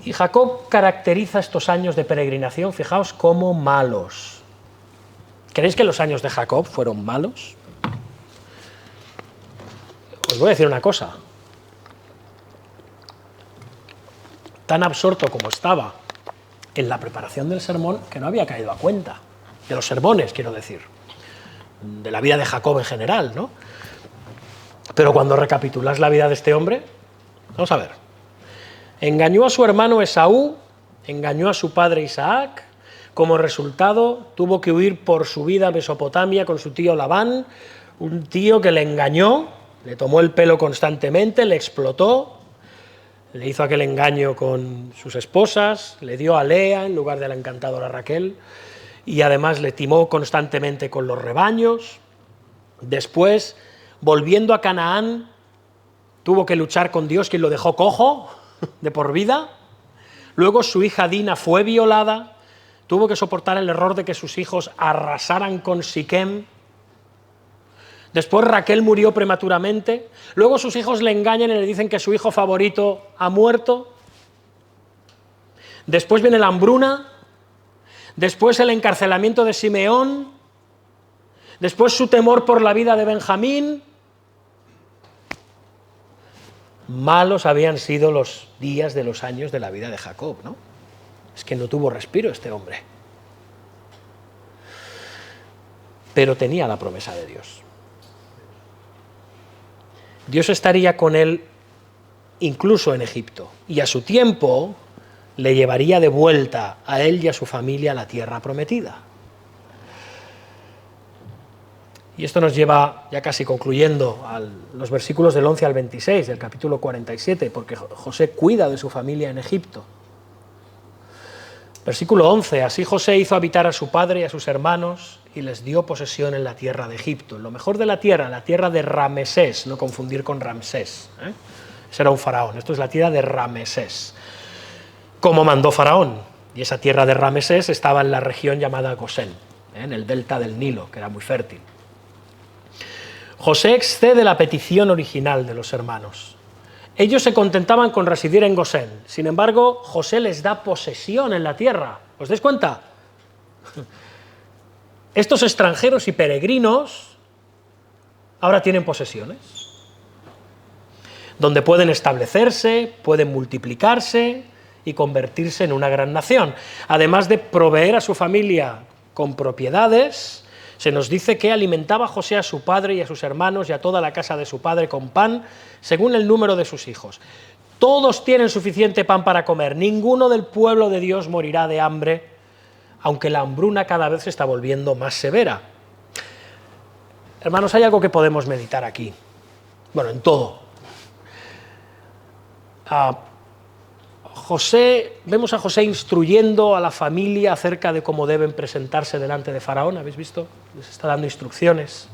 Y Jacob caracteriza estos años de peregrinación, fijaos, como malos. ¿Creéis que los años de Jacob fueron malos? Os voy a decir una cosa. Tan absorto como estaba en la preparación del sermón que no había caído a cuenta. De los sermones, quiero decir. De la vida de Jacob en general, ¿no? Pero cuando recapitulas la vida de este hombre, vamos a ver. Engañó a su hermano Esaú, engañó a su padre Isaac, como resultado tuvo que huir por su vida a Mesopotamia con su tío Labán, un tío que le engañó, le tomó el pelo constantemente, le explotó, le hizo aquel engaño con sus esposas, le dio a Lea en lugar de la encantadora Raquel, y además le timó constantemente con los rebaños. Después, volviendo a Canaán, tuvo que luchar con Dios, quien lo dejó cojo de por vida. Luego su hija Dina fue violada, tuvo que soportar el error de que sus hijos arrasaran con Siquem. Después Raquel murió prematuramente. Luego sus hijos le engañan y le dicen que su hijo favorito ha muerto. Después viene la hambruna. Después el encarcelamiento de Simeón. Después su temor por la vida de Benjamín. Malos habían sido los días de los años de la vida de Jacob, ¿no? Es que no tuvo respiro este hombre. Pero tenía la promesa de Dios. Dios estaría con él incluso en Egipto, y a su tiempo le llevaría de vuelta a él y a su familia a la tierra prometida. Y esto nos lleva, ya casi concluyendo, a los versículos del 11 al 26 del capítulo 47, porque José cuida de su familia en Egipto. Versículo 11, así José hizo habitar a su padre y a sus hermanos y les dio posesión en la tierra de Egipto, en lo mejor de la tierra de Ramesés, no confundir con Ramsés, ese era un faraón, esto es la tierra de Ramesés, como mandó Faraón, y esa tierra de Ramesés estaba en la región llamada Gosén, en el delta del Nilo, que era muy fértil. José excede la petición original de los hermanos. Ellos se contentaban con residir en Gosén. Sin embargo, José les da posesión en la tierra. ¿Os dais cuenta? Estos extranjeros y peregrinos ahora tienen posesiones, donde pueden establecerse, pueden multiplicarse y convertirse en una gran nación. Además de proveer a su familia con propiedades, se nos dice que alimentaba José a su padre y a sus hermanos y a toda la casa de su padre con pan, según el número de sus hijos. Todos tienen suficiente pan para comer, ninguno del pueblo de Dios morirá de hambre, aunque la hambruna cada vez se está volviendo más severa. Hermanos, hay algo que podemos meditar aquí. Bueno, en todo. Vemos a José instruyendo a la familia acerca de cómo deben presentarse delante de Faraón, ¿habéis visto? Les está dando instrucciones.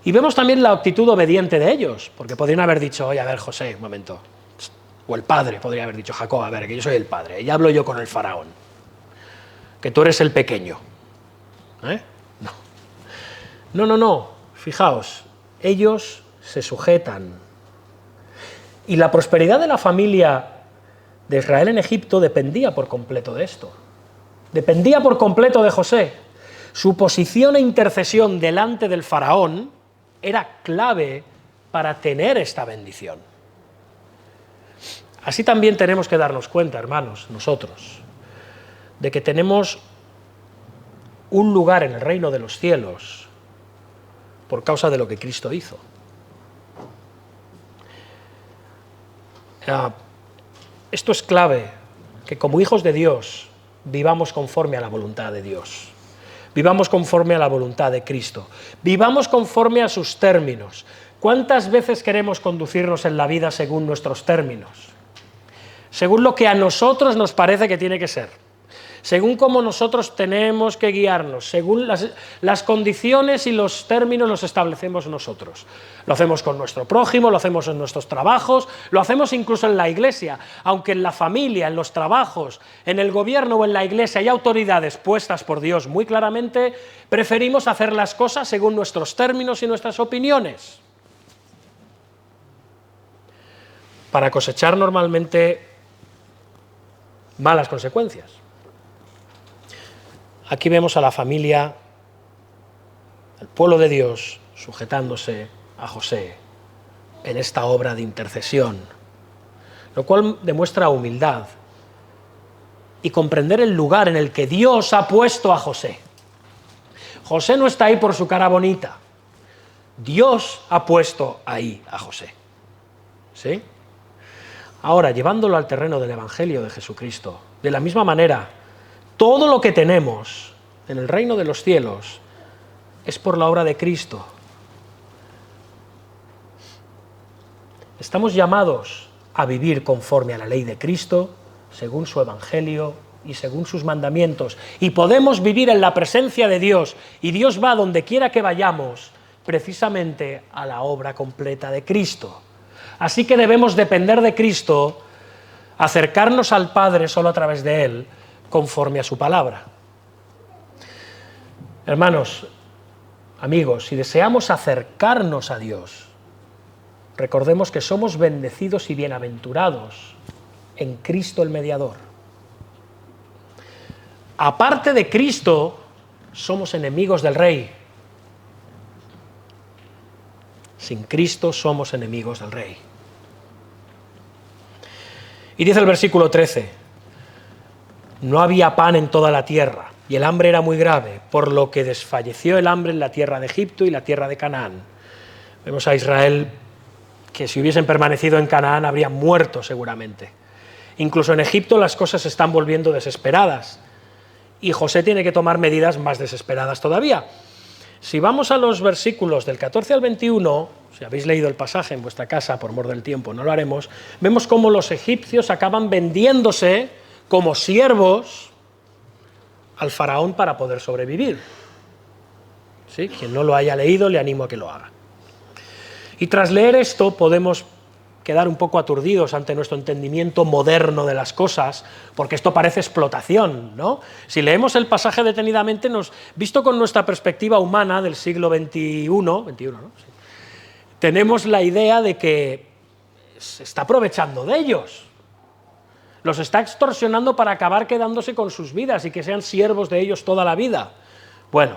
Y vemos también la actitud obediente de ellos, porque podrían haber dicho, oye, a ver, José, un momento, o el padre podría haber dicho, Jacob, a ver, que yo soy el padre, y hablo yo con el Faraón, que tú eres el pequeño. No, fijaos, ellos se sujetan. Y la prosperidad de la familia de Israel en Egipto dependía por completo de esto. Dependía por completo de José. Su posición e intercesión delante del Faraón era clave para tener esta bendición. Así también tenemos que darnos cuenta, hermanos, nosotros, de que tenemos un lugar en el reino de los cielos por causa de lo que Cristo hizo. Esto es clave, que como hijos de Dios vivamos conforme a la voluntad de Dios, vivamos conforme a la voluntad de Cristo, vivamos conforme a sus términos. ¿Cuántas veces queremos conducirnos en la vida según nuestros términos? Según lo que a nosotros nos parece que tiene que ser, según cómo nosotros tenemos que guiarnos, según las condiciones y los términos los establecemos nosotros. Lo hacemos con nuestro prójimo, lo hacemos en nuestros trabajos, lo hacemos incluso en la iglesia, aunque en la familia, en los trabajos, en el gobierno o en la iglesia hay autoridades puestas por Dios muy claramente, preferimos hacer las cosas según nuestros términos y nuestras opiniones, para cosechar normalmente malas consecuencias. Aquí vemos a la familia, al pueblo de Dios, sujetándose a José en esta obra de intercesión, lo cual demuestra humildad y comprender el lugar en el que Dios ha puesto a José. José no está ahí por su cara bonita, Dios ha puesto ahí a José. ¿Sí? Ahora, llevándolo al terreno del Evangelio de Jesucristo, de la misma manera, todo lo que tenemos en el reino de los cielos es por la obra de Cristo. Estamos llamados a vivir conforme a la ley de Cristo, según su Evangelio y según sus mandamientos. Y podemos vivir en la presencia de Dios, y Dios va donde quiera que vayamos, precisamente a la obra completa de Cristo. Así que debemos depender de Cristo, acercarnos al Padre solo a través de Él, conforme a su palabra. Hermanos, amigos, si deseamos acercarnos a Dios, recordemos que somos bendecidos y bienaventurados en Cristo el mediador. Aparte de Cristo, somos enemigos del Rey. Sin Cristo somos enemigos del Rey. Y dice el versículo 13, no había pan en toda la tierra, y el hambre era muy grave, por lo que desfalleció el hambre en la tierra de Egipto y la tierra de Canaán. Vemos a Israel que si hubiesen permanecido en Canaán habrían muerto seguramente. Incluso en Egipto las cosas se están volviendo desesperadas, y José tiene que tomar medidas más desesperadas todavía. Si vamos a los versículos del 14 al 21, si habéis leído el pasaje en vuestra casa, por mor del tiempo no lo haremos, vemos cómo los egipcios acaban vendiéndose como siervos al faraón para poder sobrevivir. ¿Sí? Quien no lo haya leído, le animo a que lo haga. Y tras leer esto podemos quedar un poco aturdidos ante nuestro entendimiento moderno de las cosas, porque esto parece explotación, ¿no? Si leemos el pasaje detenidamente, visto con nuestra perspectiva humana del siglo XXI, ¿no? Sí. Tenemos la idea de que se está aprovechando de ellos. Los está extorsionando para acabar quedándose con sus vidas y que sean siervos de ellos toda la vida. Bueno,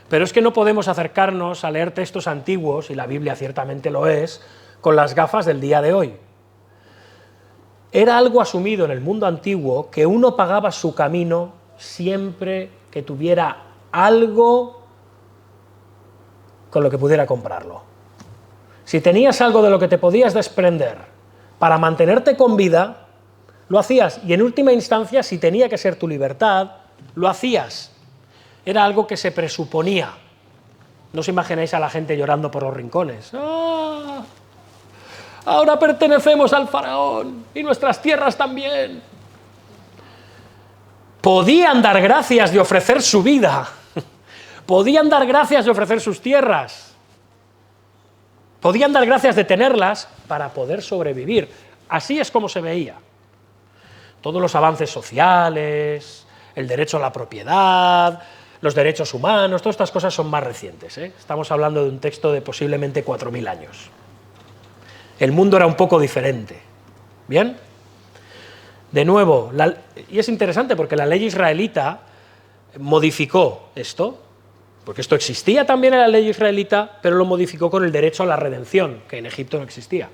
pero es que no podemos acercarnos a leer textos antiguos, y la Biblia ciertamente lo es, con las gafas del día de hoy. Era algo asumido en el mundo antiguo que uno pagaba su camino siempre que tuviera algo con lo que pudiera comprarlo. Si tenías algo de lo que te podías desprender para mantenerte con vida, lo hacías, y en última instancia, si tenía que ser tu libertad, lo hacías. Era algo que se presuponía. No os imagináis a la gente llorando por los rincones. ¡Ah! Ahora pertenecemos al faraón y nuestras tierras también. Podían dar gracias de ofrecer su vida. Podían dar gracias de ofrecer sus tierras. Podían dar gracias de tenerlas para poder sobrevivir. Así es como se veía. Todos los avances sociales, el derecho a la propiedad, los derechos humanos, todas estas cosas son más recientes, ¿eh? Estamos hablando de un texto de posiblemente 4000 años. El mundo era un poco diferente. ¿Bien? De nuevo, y es interesante porque la ley israelita modificó esto, porque esto existía también en la ley israelita, pero lo modificó con el derecho a la redención, que en Egipto no existía.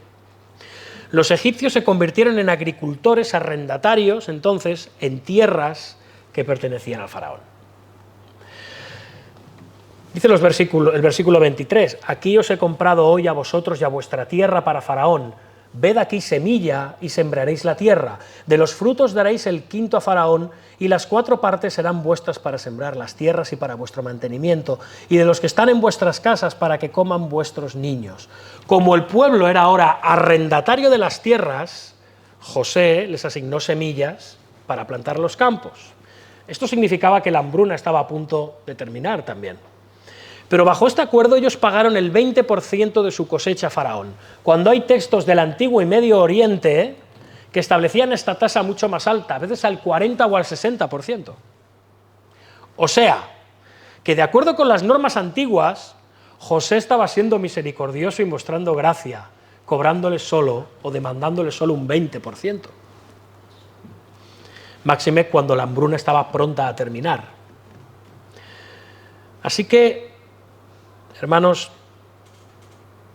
Los egipcios se convirtieron en agricultores arrendatarios, entonces, en tierras que pertenecían al faraón. Dice el versículo 23, aquí os he comprado hoy a vosotros y a vuestra tierra para faraón, ved aquí semilla y sembraréis la tierra, de los frutos daréis el quinto a faraón y las 4 partes serán vuestras para sembrar las tierras y para vuestro mantenimiento, y de los que están en vuestras casas para que coman vuestros niños. Como el pueblo era ahora arrendatario de las tierras, José les asignó semillas para plantar los campos. Esto significaba que la hambruna estaba a punto de terminar también. Pero bajo este acuerdo ellos pagaron el 20% de su cosecha a faraón, cuando hay textos del Antiguo y Medio Oriente que establecían esta tasa mucho más alta, a veces al 40 o al 60%. O sea, que de acuerdo con las normas antiguas, José estaba siendo misericordioso y mostrando gracia, cobrándole solo o demandándole solo un 20%. Máxime cuando la hambruna estaba pronta a terminar. Así que, hermanos,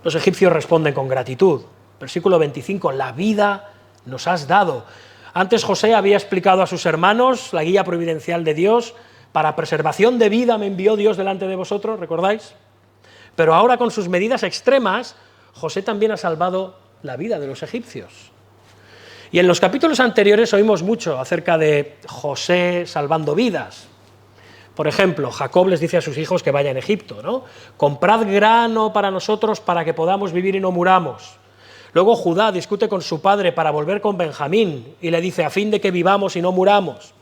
los egipcios responden con gratitud. Versículo 25, la vida nos has dado. Antes José había explicado a sus hermanos la guía providencial de Dios, para preservación de vida me envió Dios delante de vosotros, ¿recordáis? Pero ahora con sus medidas extremas, José también ha salvado la vida de los egipcios. Y en los capítulos anteriores oímos mucho acerca de José salvando vidas. Por ejemplo, Jacob les dice a sus hijos que vayan a Egipto, ¿no? Comprad grano para nosotros para que podamos vivir y no muramos. Luego Judá discute con su padre para volver con Benjamín y le dice a fin de que vivamos y no muramos.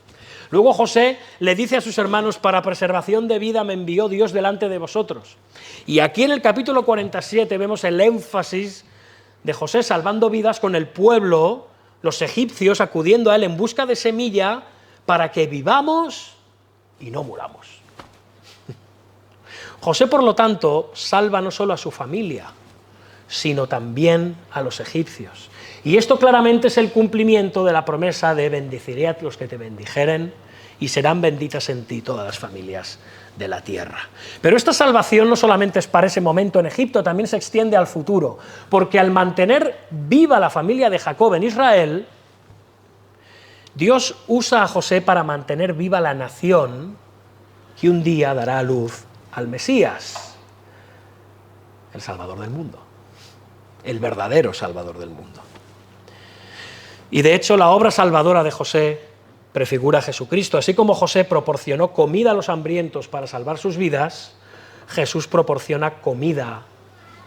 Luego José le dice a sus hermanos, para preservación de vida me envió Dios delante de vosotros. Y aquí en el capítulo 47 vemos el énfasis de José salvando vidas con el pueblo, los egipcios acudiendo a él en busca de semilla para que vivamos y no muramos. José, por lo tanto, salva no solo a su familia, sino también a los egipcios. Y esto claramente es el cumplimiento de la promesa de bendeciré a los que te bendijeren y serán benditas en ti todas las familias de la tierra. Pero esta salvación no solamente es para ese momento en Egipto, también se extiende al futuro, porque al mantener viva la familia de Jacob en Israel, Dios usa a José para mantener viva la nación que un día dará a luz al Mesías, el Salvador del mundo, el verdadero Salvador del mundo. Y de hecho la obra salvadora de José prefigura a Jesucristo. Así como José proporcionó comida a los hambrientos para salvar sus vidas, Jesús proporciona comida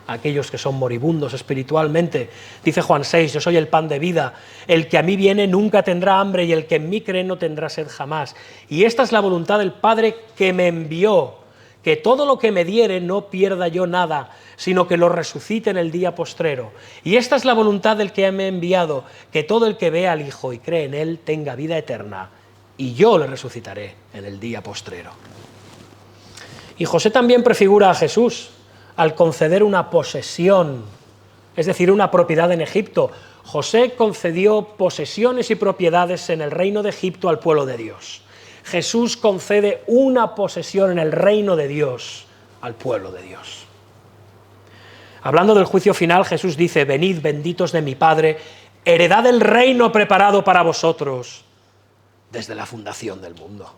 a aquellos que son moribundos espiritualmente. Dice Juan 6, yo soy el pan de vida, el que a mí viene nunca tendrá hambre y el que en mí cree no tendrá sed jamás. Y esta es la voluntad del Padre que me envió, que todo lo que me diere no pierda yo nada, sino que lo resucite en el día postrero. Y esta es la voluntad del que me ha enviado, que todo el que vea al Hijo y cree en él tenga vida eterna, y yo le resucitaré en el día postrero. Y José también prefigura a Jesús al conceder una posesión, es decir, una propiedad en Egipto. José concedió posesiones y propiedades en el reino de Egipto al pueblo de Dios. Jesús concede una posesión en el reino de Dios al pueblo de Dios. Hablando del juicio final, Jesús dice, venid benditos de mi Padre, heredad el reino preparado para vosotros desde la fundación del mundo.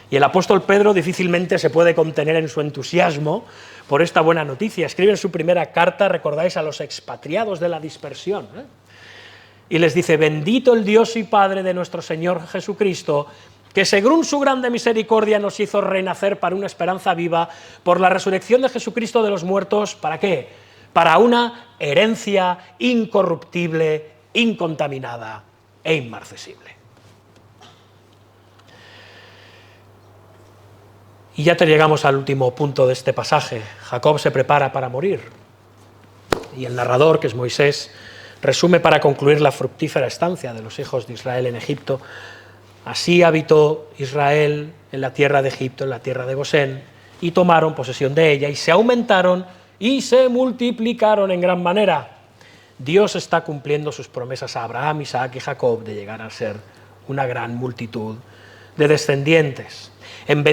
Y el apóstol Pedro difícilmente se puede contener en su entusiasmo por esta buena noticia. Escribe en su primera carta, recordáis, a los expatriados de la dispersión, y les dice, bendito el Dios y Padre de nuestro Señor Jesucristo, que según su grande misericordia nos hizo renacer para una esperanza viva por la resurrección de Jesucristo de los muertos, ¿para qué? Para una herencia incorruptible, incontaminada e inmarcesible. Y ya te llegamos al último punto de este pasaje. Jacob se prepara para morir. Y el narrador, que es Moisés, resume para concluir la fructífera estancia de los hijos de Israel en Egipto. Así habitó Israel en la tierra de Egipto, en la tierra de Gosén, y tomaron posesión de ella, y se aumentaron y se multiplicaron en gran manera. Dios está cumpliendo sus promesas a Abraham, Isaac y Jacob de llegar a ser una gran multitud de descendientes. En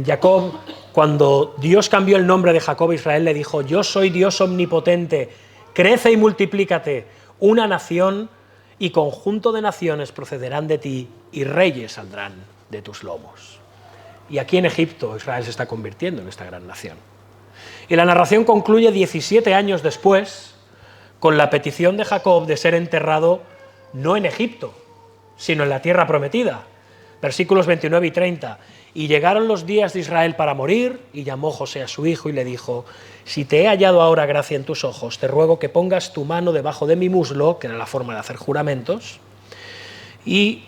Jacob, cuando Dios cambió el nombre de Jacob a Israel, le dijo: yo soy Dios omnipotente, crece y multiplícate, una nación y conjunto de naciones procederán de ti y reyes saldrán de tus lomos. Y aquí en Egipto Israel se está convirtiendo en esta gran nación. Y la narración concluye 17 años después con la petición de Jacob de ser enterrado no en Egipto, sino en la tierra prometida. Versículos 29 y 30. Y llegaron los días de Israel para morir, y llamó José a su hijo y le dijo: si te he hallado ahora gracia en tus ojos, te ruego que pongas tu mano debajo de mi muslo, que era la forma de hacer juramentos, y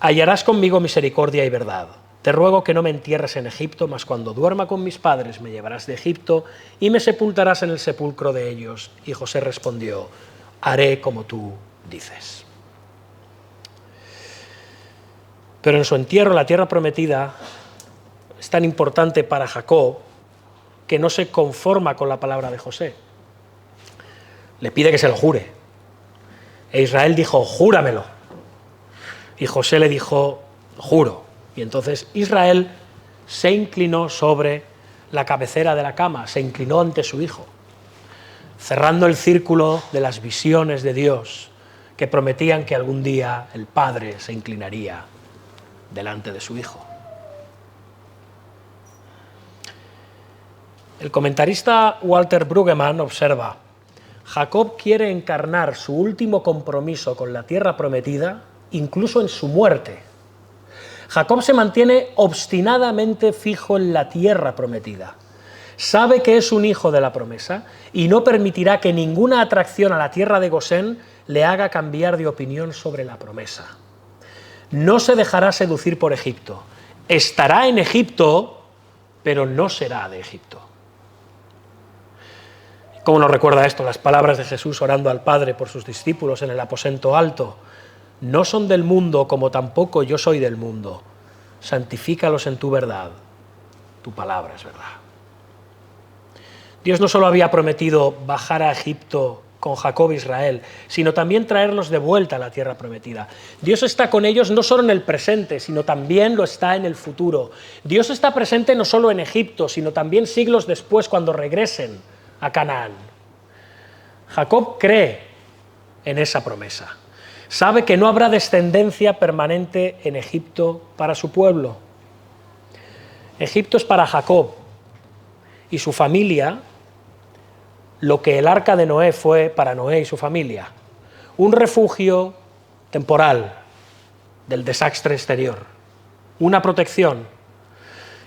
hallarás conmigo misericordia y verdad. Te ruego que no me entierres en Egipto, mas cuando duerma con mis padres me llevarás de Egipto y me sepultarás en el sepulcro de ellos. Y José respondió: haré como tú dices. Pero en su entierro, la tierra prometida es tan importante para Jacob que no se conforma con la palabra de José. Le pide que se lo jure. E Israel dijo: júramelo. Y José le dijo: juro. Y entonces Israel se inclinó sobre la cabecera de la cama, se inclinó ante su hijo, cerrando el círculo de las visiones de Dios que prometían que algún día el padre se inclinaría delante de su hijo. El comentarista Walter Brueggemann observa: Jacob quiere encarnar su último compromiso con la tierra prometida incluso en su muerte. Jacob se mantiene obstinadamente fijo en la tierra prometida. Sabe que es un hijo de la promesa y no permitirá que ninguna atracción a la tierra de Gosén le haga cambiar de opinión sobre la promesa. No se dejará seducir por Egipto. Estará en Egipto, pero no será de Egipto. ¿Cómo nos recuerda esto? Las palabras de Jesús orando al Padre por sus discípulos en el aposento alto. No son del mundo, como tampoco yo soy del mundo. Santifícalos en tu verdad. Tu palabra es verdad. Dios no solo había prometido bajar a Egipto con Jacob e Israel, sino también traerlos de vuelta a la tierra prometida. Dios está con ellos no solo en el presente, sino también lo está en el futuro. Dios está presente no solo en Egipto, sino también siglos después, cuando regresen a Canaán. Jacob cree en esa promesa. Sabe que no habrá descendencia permanente en Egipto para su pueblo. Egipto es para Jacob y su familia lo que el arca de Noé fue para Noé y su familia, un refugio temporal del desastre exterior, una protección.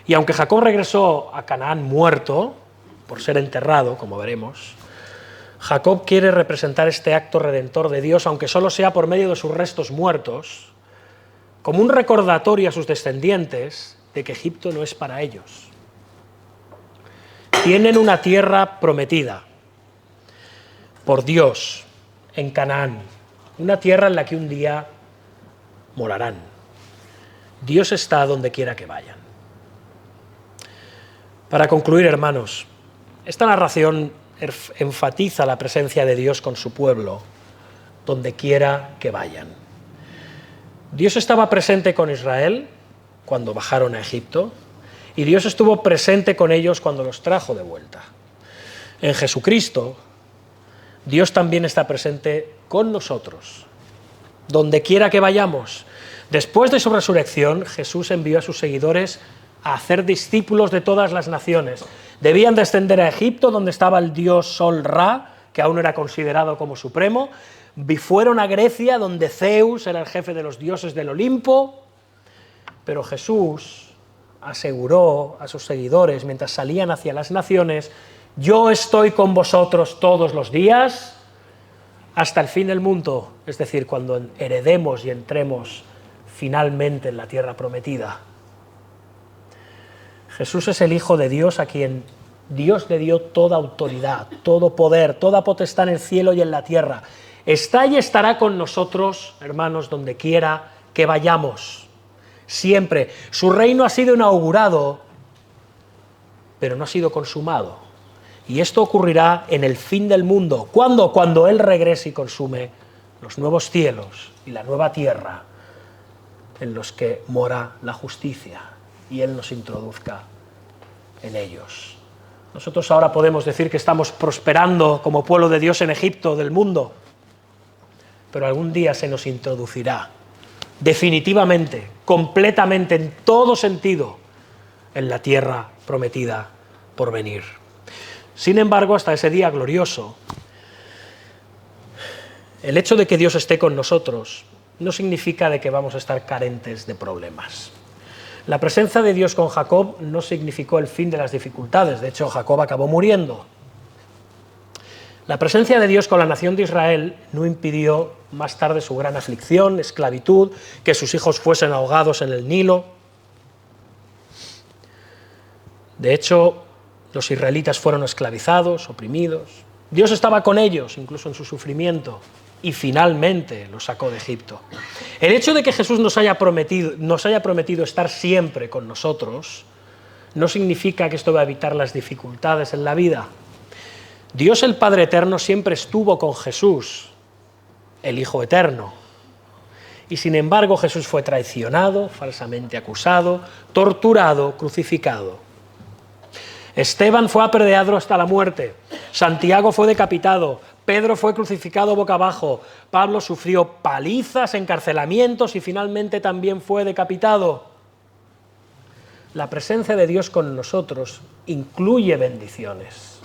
Y aunque Jacob regresó a Canaán muerto, por ser enterrado, como veremos, Jacob quiere representar este acto redentor de Dios, aunque solo sea por medio de sus restos muertos, como un recordatorio a sus descendientes de que Egipto no es para ellos. Tienen una tierra prometida por Dios en Canaán, una tierra en la que un día morarán. Dios está donde quiera que vayan. Para concluir, hermanos, esta narración enfatiza la presencia de Dios con su pueblo, donde quiera que vayan. Dios estaba presente con Israel cuando bajaron a Egipto, y Dios estuvo presente con ellos cuando los trajo de vuelta. En Jesucristo, Dios también está presente con nosotros, donde quiera que vayamos. Después de su resurrección, Jesús envió a sus seguidores a hacer discípulos de todas las naciones. Debían descender a Egipto, donde estaba el dios Sol Ra, que aún era considerado como supremo, fueron a Grecia, donde Zeus era el jefe de los dioses del Olimpo, pero Jesús aseguró a sus seguidores, mientras salían hacia las naciones, yo estoy con vosotros todos los días, hasta el fin del mundo, es decir, cuando heredemos y entremos finalmente en la tierra prometida. Jesús es el Hijo de Dios a quien Dios le dio toda autoridad, todo poder, toda potestad en el cielo y en la tierra. Está y estará con nosotros, hermanos, donde quiera que vayamos. Siempre. Su reino ha sido inaugurado, pero no ha sido consumado. Y esto ocurrirá en el fin del mundo. ¿Cuándo? Cuando Él regrese y consume los nuevos cielos y la nueva tierra en los que mora la justicia y Él nos introduzca en ellos. Nosotros ahora podemos decir que estamos prosperando como pueblo de Dios en Egipto, del mundo, pero algún día se nos introducirá definitivamente, completamente, en todo sentido, en la tierra prometida por venir. Sin embargo, hasta ese día glorioso, el hecho de que Dios esté con nosotros no significa de que vamos a estar carentes de problemas. La presencia de Dios con Jacob no significó el fin de las dificultades, de hecho Jacob acabó muriendo. La presencia de Dios con la nación de Israel no impidió más tarde su gran aflicción, esclavitud, que sus hijos fuesen ahogados en el Nilo. De hecho, los israelitas fueron esclavizados, oprimidos. Dios estaba con ellos, incluso en su sufrimiento, y finalmente los sacó de Egipto. El hecho de que Jesús nos haya prometido estar siempre con nosotros no significa que esto va a evitar las dificultades en la vida. Dios el Padre Eterno siempre estuvo con Jesús, el Hijo Eterno. Y sin embargo Jesús fue traicionado, falsamente acusado, torturado, crucificado. Esteban fue apedreado hasta la muerte, Santiago fue decapitado, Pedro fue crucificado boca abajo, Pablo sufrió palizas, encarcelamientos y finalmente también fue decapitado. La presencia de Dios con nosotros incluye bendiciones,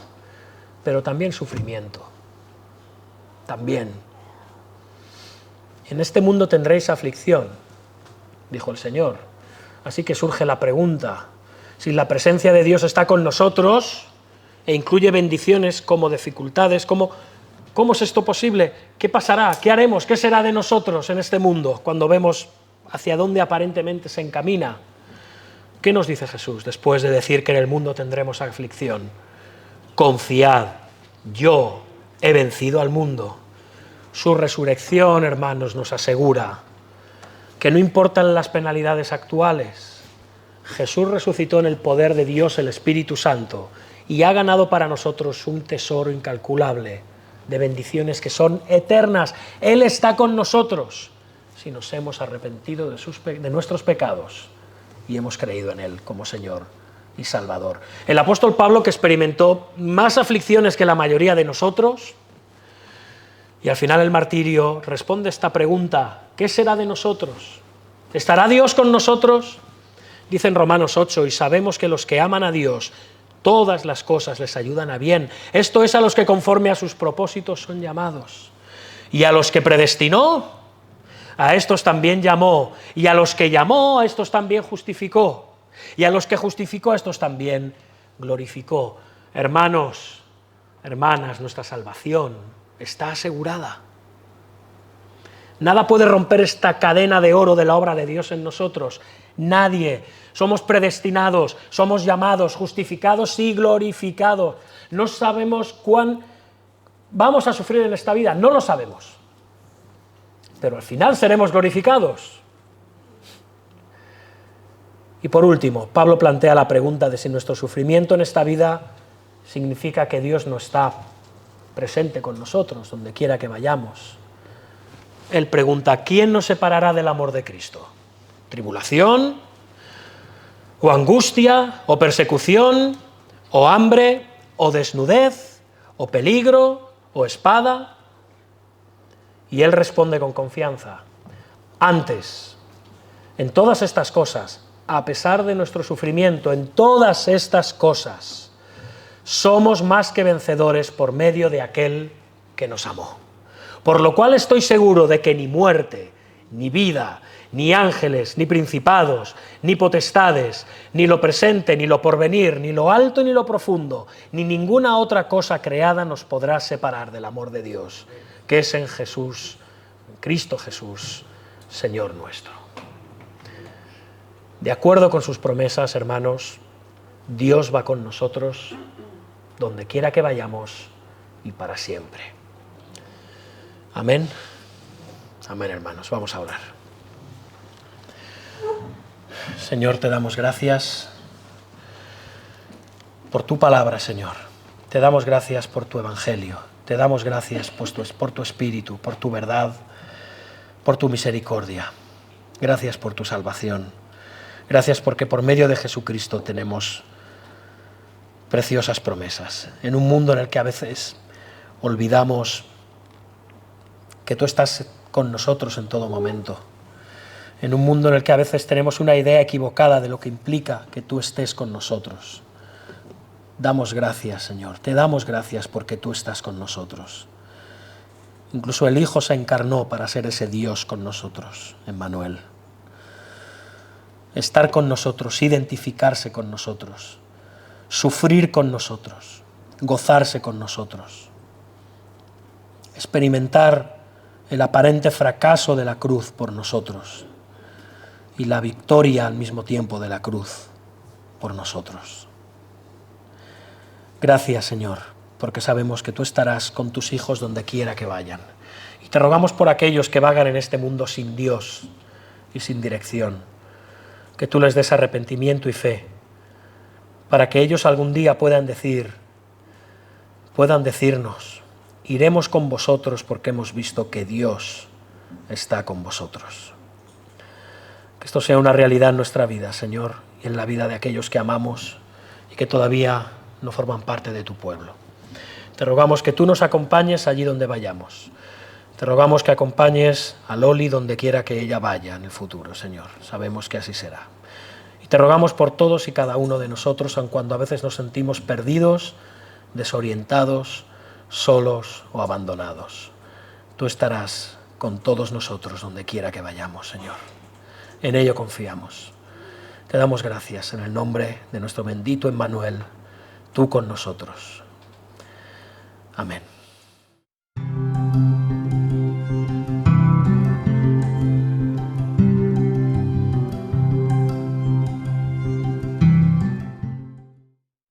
pero también sufrimiento. También. En este mundo tendréis aflicción, dijo el Señor. Así que surge la pregunta, si la presencia de Dios está con nosotros e incluye bendiciones como dificultades, ¿cómo es esto posible? ¿Qué pasará? ¿Qué haremos? ¿Qué será de nosotros en este mundo cuando vemos hacia dónde aparentemente se encamina? ¿Qué nos dice Jesús después de decir que en el mundo tendremos aflicción? Confiad, yo he vencido al mundo. Su resurrección, hermanos, nos asegura que no importan las penalidades actuales. Jesús resucitó en el poder de Dios, el Espíritu Santo, y ha ganado para nosotros un tesoro incalculable de bendiciones que son eternas. Él está con nosotros si nos hemos arrepentido de nuestros pecados y hemos creído en Él como Señor y Salvador. El apóstol Pablo, que experimentó más aflicciones que la mayoría de nosotros, y al final el martirio, responde esta pregunta: ¿qué será de nosotros? ¿Estará Dios con nosotros? Dice en Romanos 8, y sabemos que los que aman a Dios, todas las cosas les ayudan a bien. Esto es a los que conforme a sus propósitos son llamados. Y a los que predestinó, a estos también llamó. Y a los que llamó, a estos también justificó. Y a los que justificó, a estos también glorificó. Hermanos, hermanas, nuestra salvación está asegurada. Nada puede romper esta cadena de oro de la obra de Dios en nosotros. Nadie. Somos predestinados, somos llamados, justificados y glorificados. No sabemos cuán vamos a sufrir en esta vida, no lo sabemos. Pero al final seremos glorificados. Y por último, Pablo plantea la pregunta de si nuestro sufrimiento en esta vida significa que Dios no está presente con nosotros, donde quiera que vayamos. Él pregunta, ¿quién nos separará del amor de Cristo? ¿Tribulación? ¿O angustia? ¿O persecución? ¿O hambre? ¿O desnudez? ¿O peligro? ¿O espada? Y él responde con confianza, antes, en todas estas cosas, a pesar de nuestro sufrimiento, en todas estas cosas, somos más que vencedores por medio de aquel que nos amó. por lo cual estoy seguro de que ni muerte, ni vida, ni ángeles, ni principados, ni potestades, ni lo presente, ni lo porvenir, ni lo alto, ni lo profundo, ni ninguna otra cosa creada nos podrá separar del amor de Dios, que es en Jesús, en Cristo Jesús, Señor nuestro. De acuerdo con sus promesas, hermanos, Dios va con nosotros donde quiera que vayamos y para siempre. Amén. Amén, hermanos. Vamos a orar. Señor, te damos gracias por tu palabra, Señor. Te damos gracias por tu evangelio. Te damos gracias por tu espíritu, por tu verdad, por tu misericordia. Gracias por tu salvación. Gracias porque por medio de Jesucristo tenemos preciosas promesas. En un mundo en el que a veces olvidamos que tú estás con nosotros en todo momento. En un mundo en el que a veces tenemos una idea equivocada de lo que implica que tú estés con nosotros. Damos gracias, Señor. Te damos gracias porque tú estás con nosotros. Incluso el Hijo se encarnó para ser ese Dios con nosotros, Emmanuel. Estar con nosotros, identificarse con nosotros, sufrir con nosotros, gozarse con nosotros, experimentar el aparente fracaso de la cruz por nosotros y la victoria al mismo tiempo de la cruz por nosotros. Gracias, Señor, porque sabemos que tú estarás con tus hijos donde quiera que vayan. Y te rogamos por aquellos que vagan en este mundo sin Dios y sin dirección, que tú les des arrepentimiento y fe, para que ellos algún día puedan decirnos, iremos con vosotros porque hemos visto que Dios está con vosotros. Que esto sea una realidad en nuestra vida, Señor, y en la vida de aquellos que amamos y que todavía no forman parte de tu pueblo. Te rogamos que tú nos acompañes allí donde vayamos. Te rogamos que acompañes a Loli donde quiera que ella vaya en el futuro, Señor. Sabemos que así será. Y te rogamos por todos y cada uno de nosotros, aun cuando a veces nos sentimos perdidos, desorientados, solos o abandonados. Tú estarás con todos nosotros donde quiera que vayamos, Señor. En ello confiamos. Te damos gracias en el nombre de nuestro bendito Emmanuel, tú con nosotros. Amén.